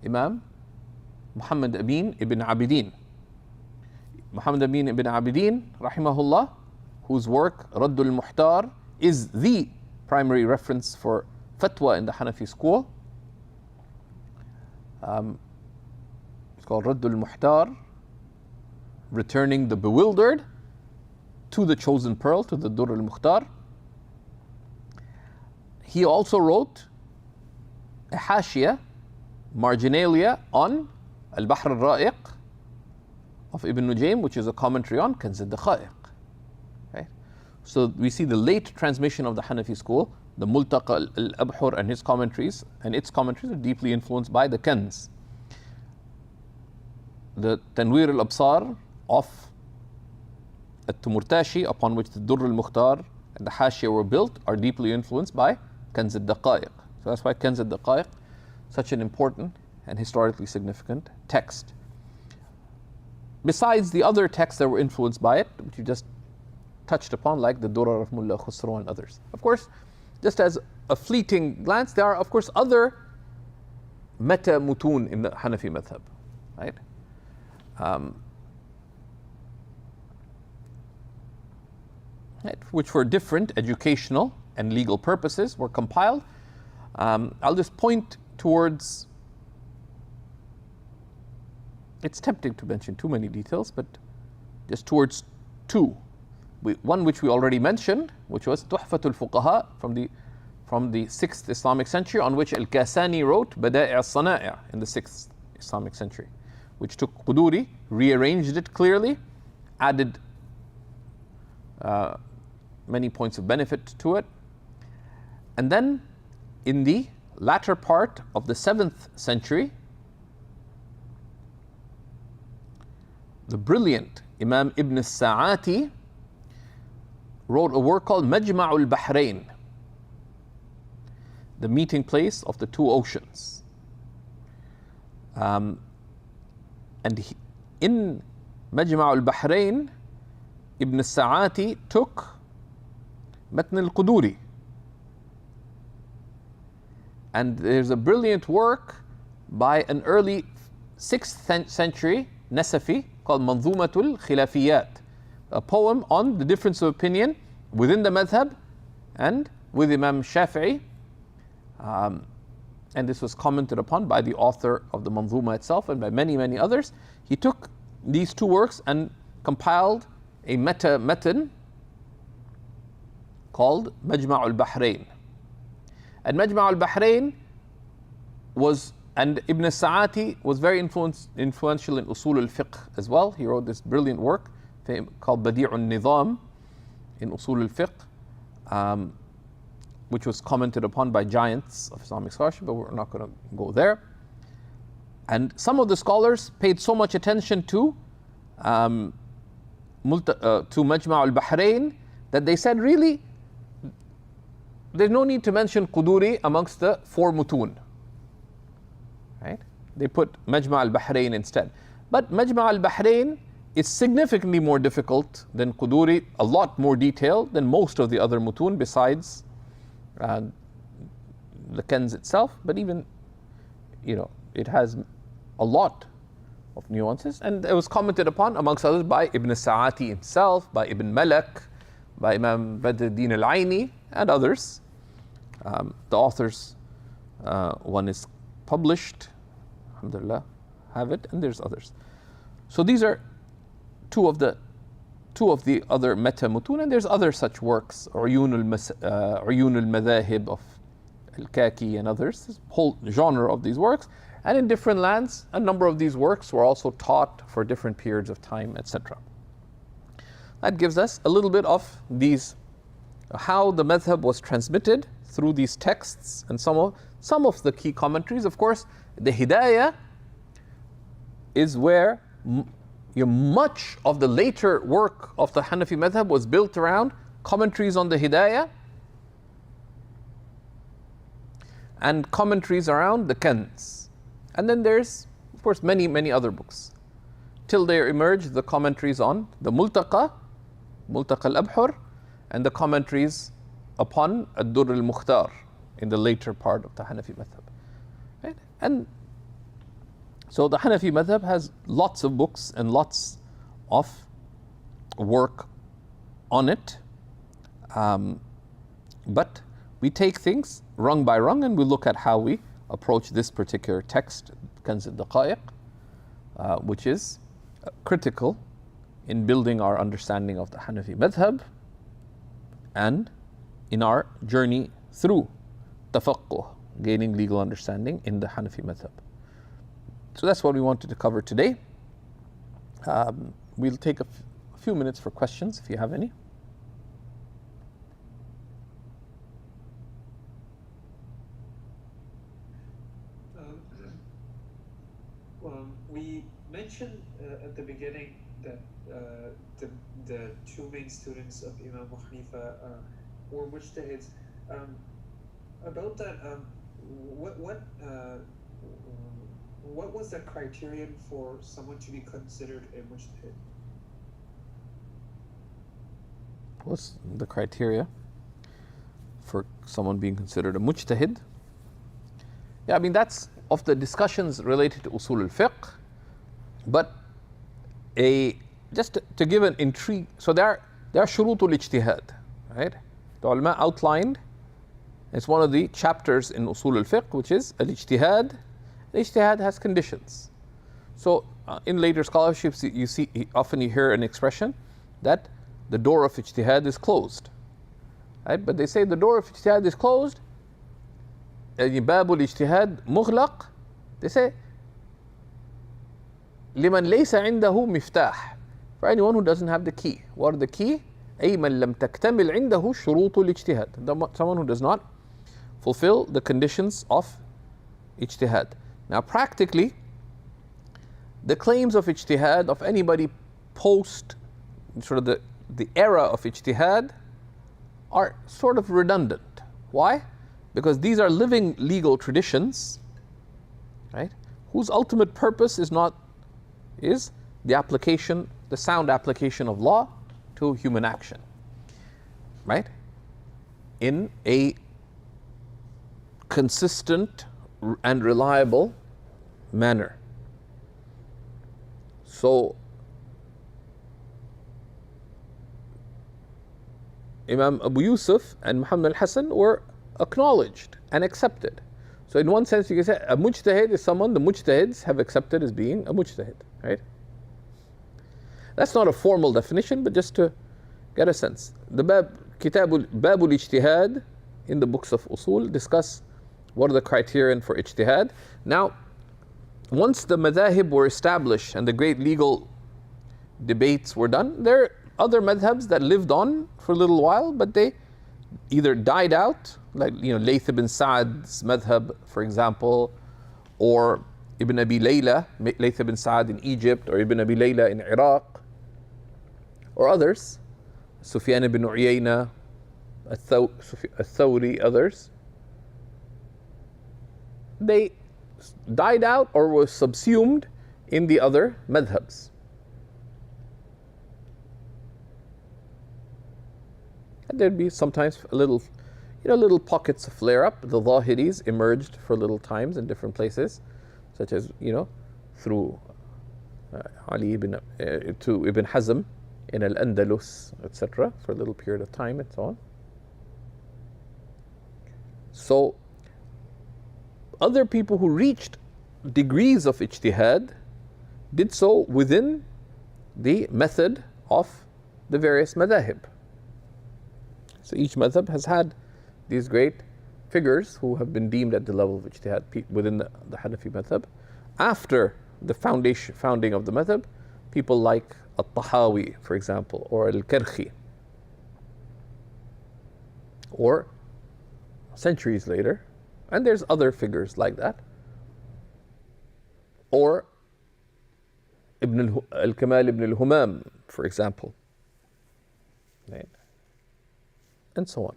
Imam Muhammad Amin ibn Abidin. Muhammad Amin ibn Abidin, rahimahullah, whose work Raddul Muhtar is the primary reference for fatwa in the Hanafi school. It's called Raddul Muhtar, returning the bewildered to the chosen pearl, to the Durr al-Mukhtar. He also wrote a hashia, marginalia, on al-Bahr al-Ra'iq of Ibn Nujaym, which is a commentary on Kanz al-Daqa'iq. Okay? So we see the late transmission of the Hanafi school, the Multaqa al-Abhur and its commentaries are deeply influenced by the Kanz. The Tanwir al-Absar of al-Tumurtashi, upon which the Durr al-Mukhtar and the hashia were built, are deeply influenced by Kanz al-Daqa'iq. So that's why Kanz al-Daqa'iq, such an important and historically significant text. Besides the other texts that were influenced by it, which you just touched upon, like the Durar of Mullah Khusro and others. Of course, just as a fleeting glance, there are, of course, other meta mutun in the Hanafi madhab, right? right, which for different educational and legal purposes were compiled. I'll just point towards, it's tempting to mention too many details, but just towards two. One which we already mentioned, which was Tuhfatul Fuqaha from the 6th Islamic century, on which Al-Kasani wrote Bada'i' al-Sana'i' in the 6th Islamic century, which took Quduri, rearranged it clearly, added many points of benefit to it. And then in the latter part of the 7th century, the brilliant Imam Ibn al-Sa'ati wrote a work called Majma' al-Bahrain, the meeting place of the two oceans. And in Majma' al-Bahrain, Ibn al-Sa'ati took Matn al-Quduri. And there's a brilliant work by an early 6th century Nasafi called Manzumatul Khilafiyat, a poem on the difference of opinion within the madhab and with Imam Shafi'i. And this was commented upon by the author of the Manzuma itself and by many, many others. He took these two works and compiled a matan called Majma' al-Bahrain. And Majma' al-Bahrain was, and Ibn al-Sa'ati was very influential in Usul al-Fiqh as well. He wrote this brilliant work called Badi' al-Nizam in Usul al-Fiqh, which was commented upon by giants of Islamic scholarship, but we're not going to go there. And some of the scholars paid so much attention to Majma' al-Bahrain that they said, really, there's no need to mention Quduri amongst the 4 mutun. Right? They put Majma' al-Bahrain instead. But Majma' al-Bahrain is significantly more difficult than Quduri, a lot more detailed than most of the other mutun besides the Kanz itself. But even, it has a lot of nuances. And it was commented upon, amongst others, by Ibn Sa'ati himself, by Ibn Malak, by Imam Badruddin al-Aini, and others. The authors, one is published, alhamdulillah, have it, and there's others. So these are two of the other meta mutun, and there's other such works, Uyun al-Madhahib of al-Kaki and others. There's a whole genre of these works, and in different lands, a number of these works were also taught for different periods of time, etc. That gives us a little bit of these, how the madhab was transmitted through these texts and some of the key commentaries. Of course, the Hidayah is where much of the later work of the Hanafi madhab was built around commentaries on the Hidayah and commentaries around the Kanz. And then there's, of course, many, many other books. Till there emerged the commentaries on the Multaqa al-Abhur, and the commentaries upon Ad-Durr al-Mukhtar in the later part of the Hanafi madhab. Right? And so the Hanafi madhab has lots of books and lots of work on it. But we take things rung by rung and we look at how we approach this particular text, Kanz al-Daqa'iq, which is critical in building our understanding of the Hanafi madhab and in our journey through tafaqquh, gaining legal understanding in the Hanafi madhab. So that's what we wanted to cover today. We'll take a few minutes for questions if you have any. We mentioned at the beginning that the two main students of Imam Hanifa were mujtahids. About that, what was the criterion for someone to be considered a mujtahid? What's the criteria for someone being considered a mujtahid? Yeah, I mean, that's of the discussions related to usul al-fiqh, but just to give an intrigue, so there are There are shurutul ijtihad, right? The ulama outlined, it's one of the chapters in usul al-fiqh, which is al-ijtihad. Al-ijtihad has conditions. So in later scholarships, you see, often you hear an expression that the door of ijtihad is closed, right? But they say the door of ijtihad is closed, باب الاجتهاد مغلق. They say لمن ليس عنده مفتاح, for anyone who doesn't have the key. What are the key? أي من لم تكتمل عنده شروط الاجتهاد, someone who does not fulfill the conditions of ijtihad. Now practically, the claims of ijtihad of anybody post sort of the era of ijtihad are sort of redundant. Why? Because these are living legal traditions, right, whose ultimate purpose is the application, the sound application of law to human action, right, in a consistent and reliable manner. So Imam Abu Yusuf and Muhammad al-Hasan were acknowledged and accepted. So in one sense you can say a mujtahid is someone the mujtahids have accepted as being a mujtahid, right? That's not a formal definition, but just to get a sense. The Babul Ijtihad in the books of usul discuss what are the criterion for ijtihad. Now, once the madhahib were established and the great legal debates were done, there are other madhabs that lived on for a little while, but they either died out, like Layth ibn Sa'd's madhab, for example, or Ibn Abi Layla, Layth ibn Sa'd in Egypt, or Ibn Abi Layla in Iraq, or others, Sufyan ibn Uyayna, al-Thawri, others. They died out or were subsumed in the other madhabs. And there'd be sometimes little pockets of flare up. The Zahiris emerged for little times in different places, such as, through Ali to Ibn Hazm in Al-Andalus, etc., for a little period of time and so on. So, other people who reached degrees of ijtihad did so within the method of the various madhahib. So each madhab has had these great figures who have been deemed at the level of ijtihad within the Hanafi madhab. After the founding of the madhab, people like al-Tahawi, for example, or al-Karkhi, or centuries later, and there's other figures like that, or al-Kamal ibn al-Humam, for example, right? And so on.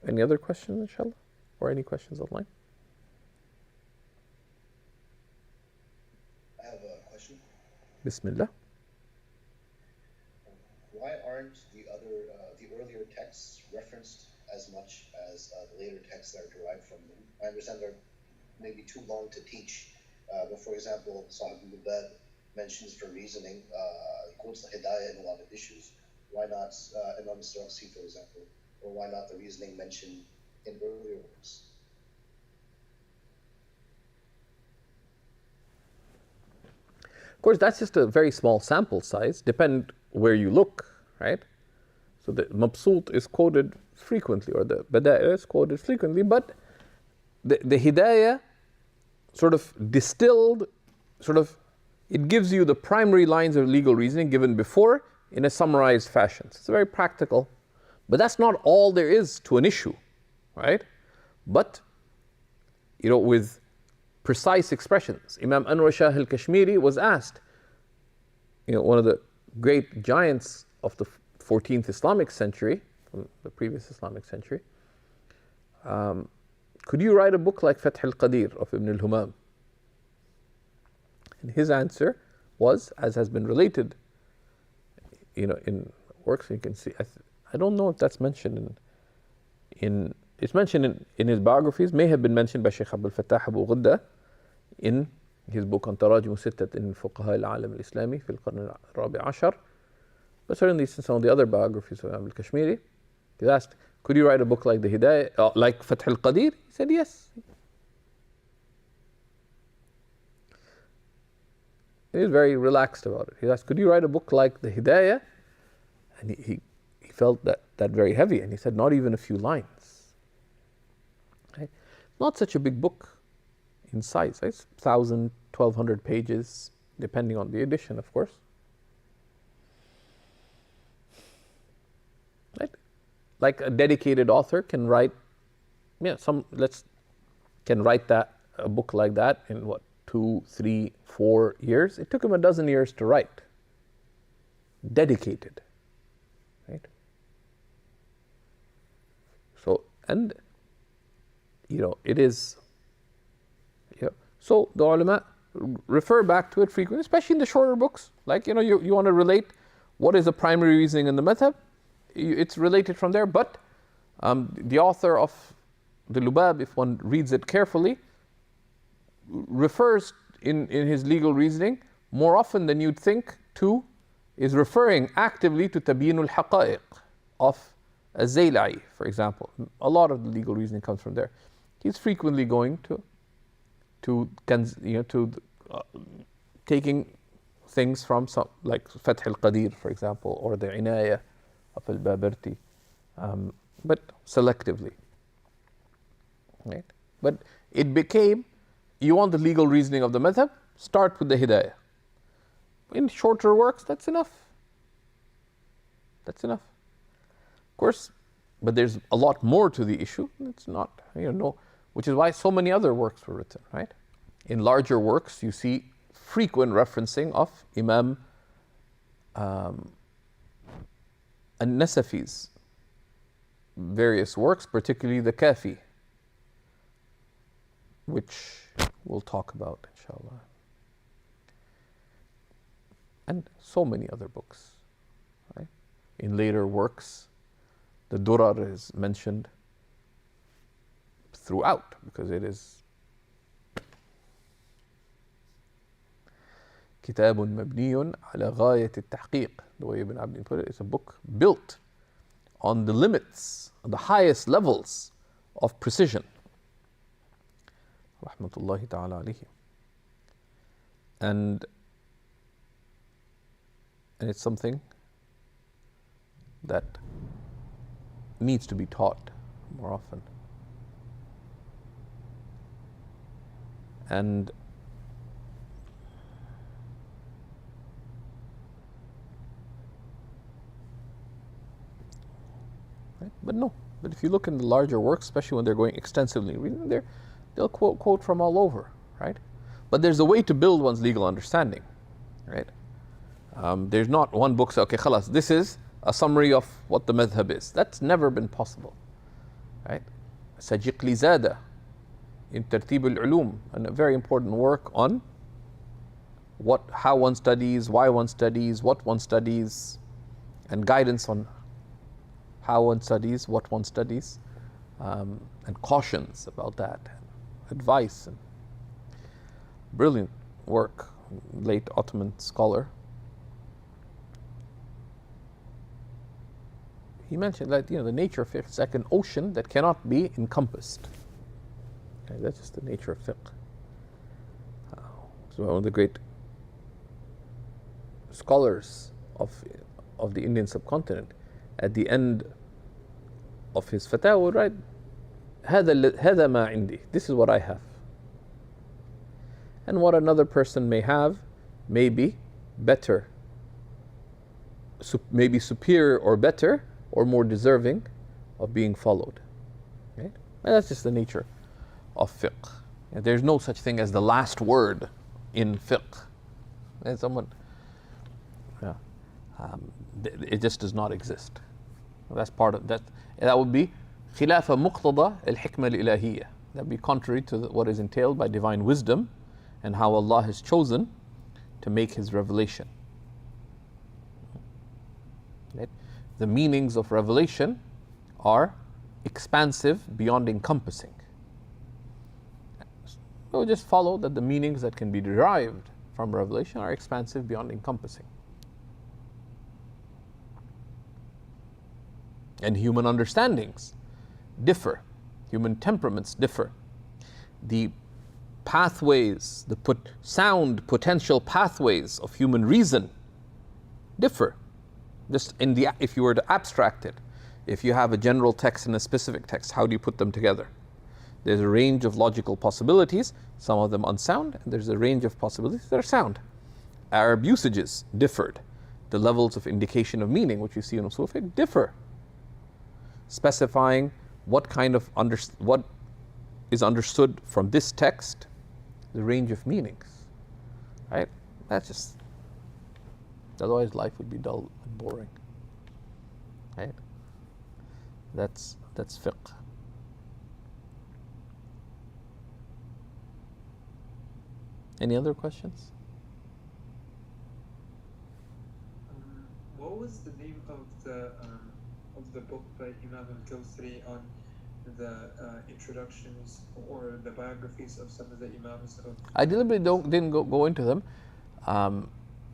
Any other questions, inshallah? Or any questions online? I have a question. Bismillah. Why aren't the earlier texts referenced as much as the later texts that are derived from them? I understand they're maybe too long to teach, but for example, Sahib al-Bab mentions for reasoning, he quotes the Hidayah in a lot of issues. Why not Imam al-Sarakhsi, for example? Or why not the reasoning mentioned in earlier works? Of course, that's just a very small sample size, depend where you look, right? So the Mabsut is quoted frequently, or the Bada'ir is quoted frequently, but the Hidayah sort of distilled, it gives you the primary lines of legal reasoning given before in a summarized fashion. So it's very practical. But that's not all there is to an issue, right? But, with precise expressions. Imam Anwar Shah al-Kashmiri was asked, one of the great giants of the 14th Islamic century, from the previous Islamic century, could you write a book like Fath al-Qadir of Ibn al-Humam? And his answer was, as has been related, in works, you can see, I don't know if that's mentioned in it's mentioned in his biographies, may have been mentioned by Shaykh Abdul Fattah Abu Ghudda in his book on تراجم ستة in فقهاء العالم الإسلامي في القرن الرابع عشر. But certainly in some of the other biographies of Imam al-Kashmiri, he's asked, could you write a book like the Hidayah, like Fath al-Qadir? He said yes. He was very relaxed about it. He asked, could you write a book like the Hidayah? And he felt that very heavy, and he said, not even a few lines. Right? Not such a big book in size. It's 1,000, 1,200 pages, depending on the edition, of course. Right? Like a dedicated author can write, can write a book like that in what, 2, 3, 4 years? It took him a dozen years to write. Dedicated. Right? So, and, it is, so the ulama refer back to it frequently, especially in the shorter books. Like, you want to relate what is the primary reasoning in the madhab, it's related from there, but the author of the Lubab, if one reads it carefully, refers in his legal reasoning more often than you'd think is referring actively to Tabyin al-Haqa'iq of al-Zayla'i, for example. A lot of the legal reasoning comes from there. He's frequently going to taking things from some, like Fath al-Qadir, for example, or the Inayah of al-Babarti, but selectively. Right? But it became, you want the legal reasoning of the madhab, start with the Hidayah. In shorter works, that's enough. That's enough. Of course, but there's a lot more to the issue. It's not, which is why so many other works were written, right? In larger works, you see frequent referencing of Imam al-Nasafi's various works, particularly the Kafi, which we'll talk about, inshallah. And so many other books, right? In later works, the Durar is mentioned throughout because it is كتاب مبني على غاية التحقيق, the way Ibn Abdin put it. It's a book built on the limits, on the highest levels of precision. Rahmatullahi ta'ala alayhi. And it's something that needs to be taught more often. And right? But if you look in the larger works, especially when they're going extensively reading, they'll quote from all over, right? But there's a way to build one's legal understanding, right? There's not one book say, okay, khalas, this is a summary of what the madhab is. That's never been possible, right? Sajiqli Zada in Tartib al-Ulum, and a very important work on how one studies, why one studies, what one studies, and guidance on how one studies, what one studies, and cautions about that, advice, and brilliant work, late Ottoman scholar. He mentioned that the nature of fiqh is like an ocean that cannot be encompassed. Okay, that's just the nature of fiqh. So one of the great scholars of the Indian subcontinent, at the end of his fatwa would write, هذا ما عندي. This is what I have. And what another person may have may be better, maybe superior or better, or more deserving of being followed. Right? And that's just the nature of fiqh. And there's no such thing as the last word in fiqh. And it just does not exist. That's part of that. That would be خلاف مقتضى الحكمة الإلهية. That would be contrary to what is entailed by divine wisdom and how Allah has chosen to make His revelation. Right? the meanings of revelation are expansive beyond encompassing. So just follow that the meanings that can be derived from revelation are expansive beyond encompassing. And human understandings differ, human temperaments differ. The pathways, the sound potential pathways of human reason differ. Just if you were to abstract it, if you have a general text and a specific text, how do you put them together? There's a range of logical possibilities, some of them unsound, and there's a range of possibilities that are sound. Arab usages differed. The levels of indication of meaning, which you see in usul fiqh, differ. Specifying what is understood from this text, the range of meanings, right? That's just, otherwise life would be dull and boring, right? That's fiqh. Any other questions? What was the name of the book by Imam al-Kawthari on the introductions or the biographies of some of the Imams of... I deliberately didn't go into them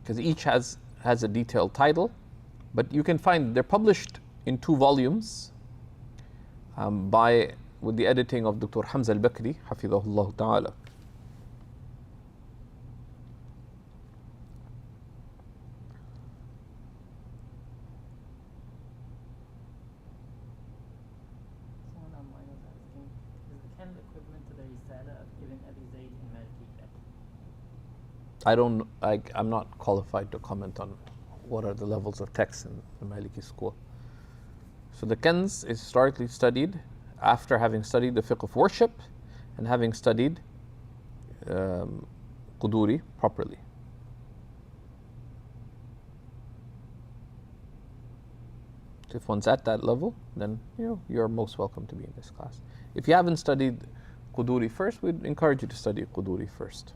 because each has a detailed title, but you can find they're published in 2 volumes with the editing of Dr. Hamza al-Bakri, hafidhahullah ta'ala. Someone online was asking, is the Kanz equivalent to the Risala of Ibn Abi Zayd in Maliki? I'm not qualified to comment on what are the levels of text in the Maliki school. So the Kanz is historically studied after having studied the fiqh of worship and having studied Quduri properly. So if one's at that level, then you're most welcome to be in this class. If you haven't studied Quduri first, we'd encourage you to study Quduri first.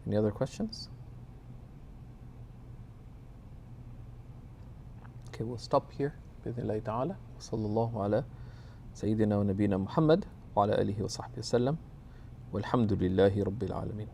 Any other questions? Okay, we'll stop here. Bi-idhnillahi ta'ala. Wa sallallahu ala Sayyidina wa Nabina Muhammad wa ala alihi wa sahbihi wa sallam. Walhamdulillahi Rabbil Alameen.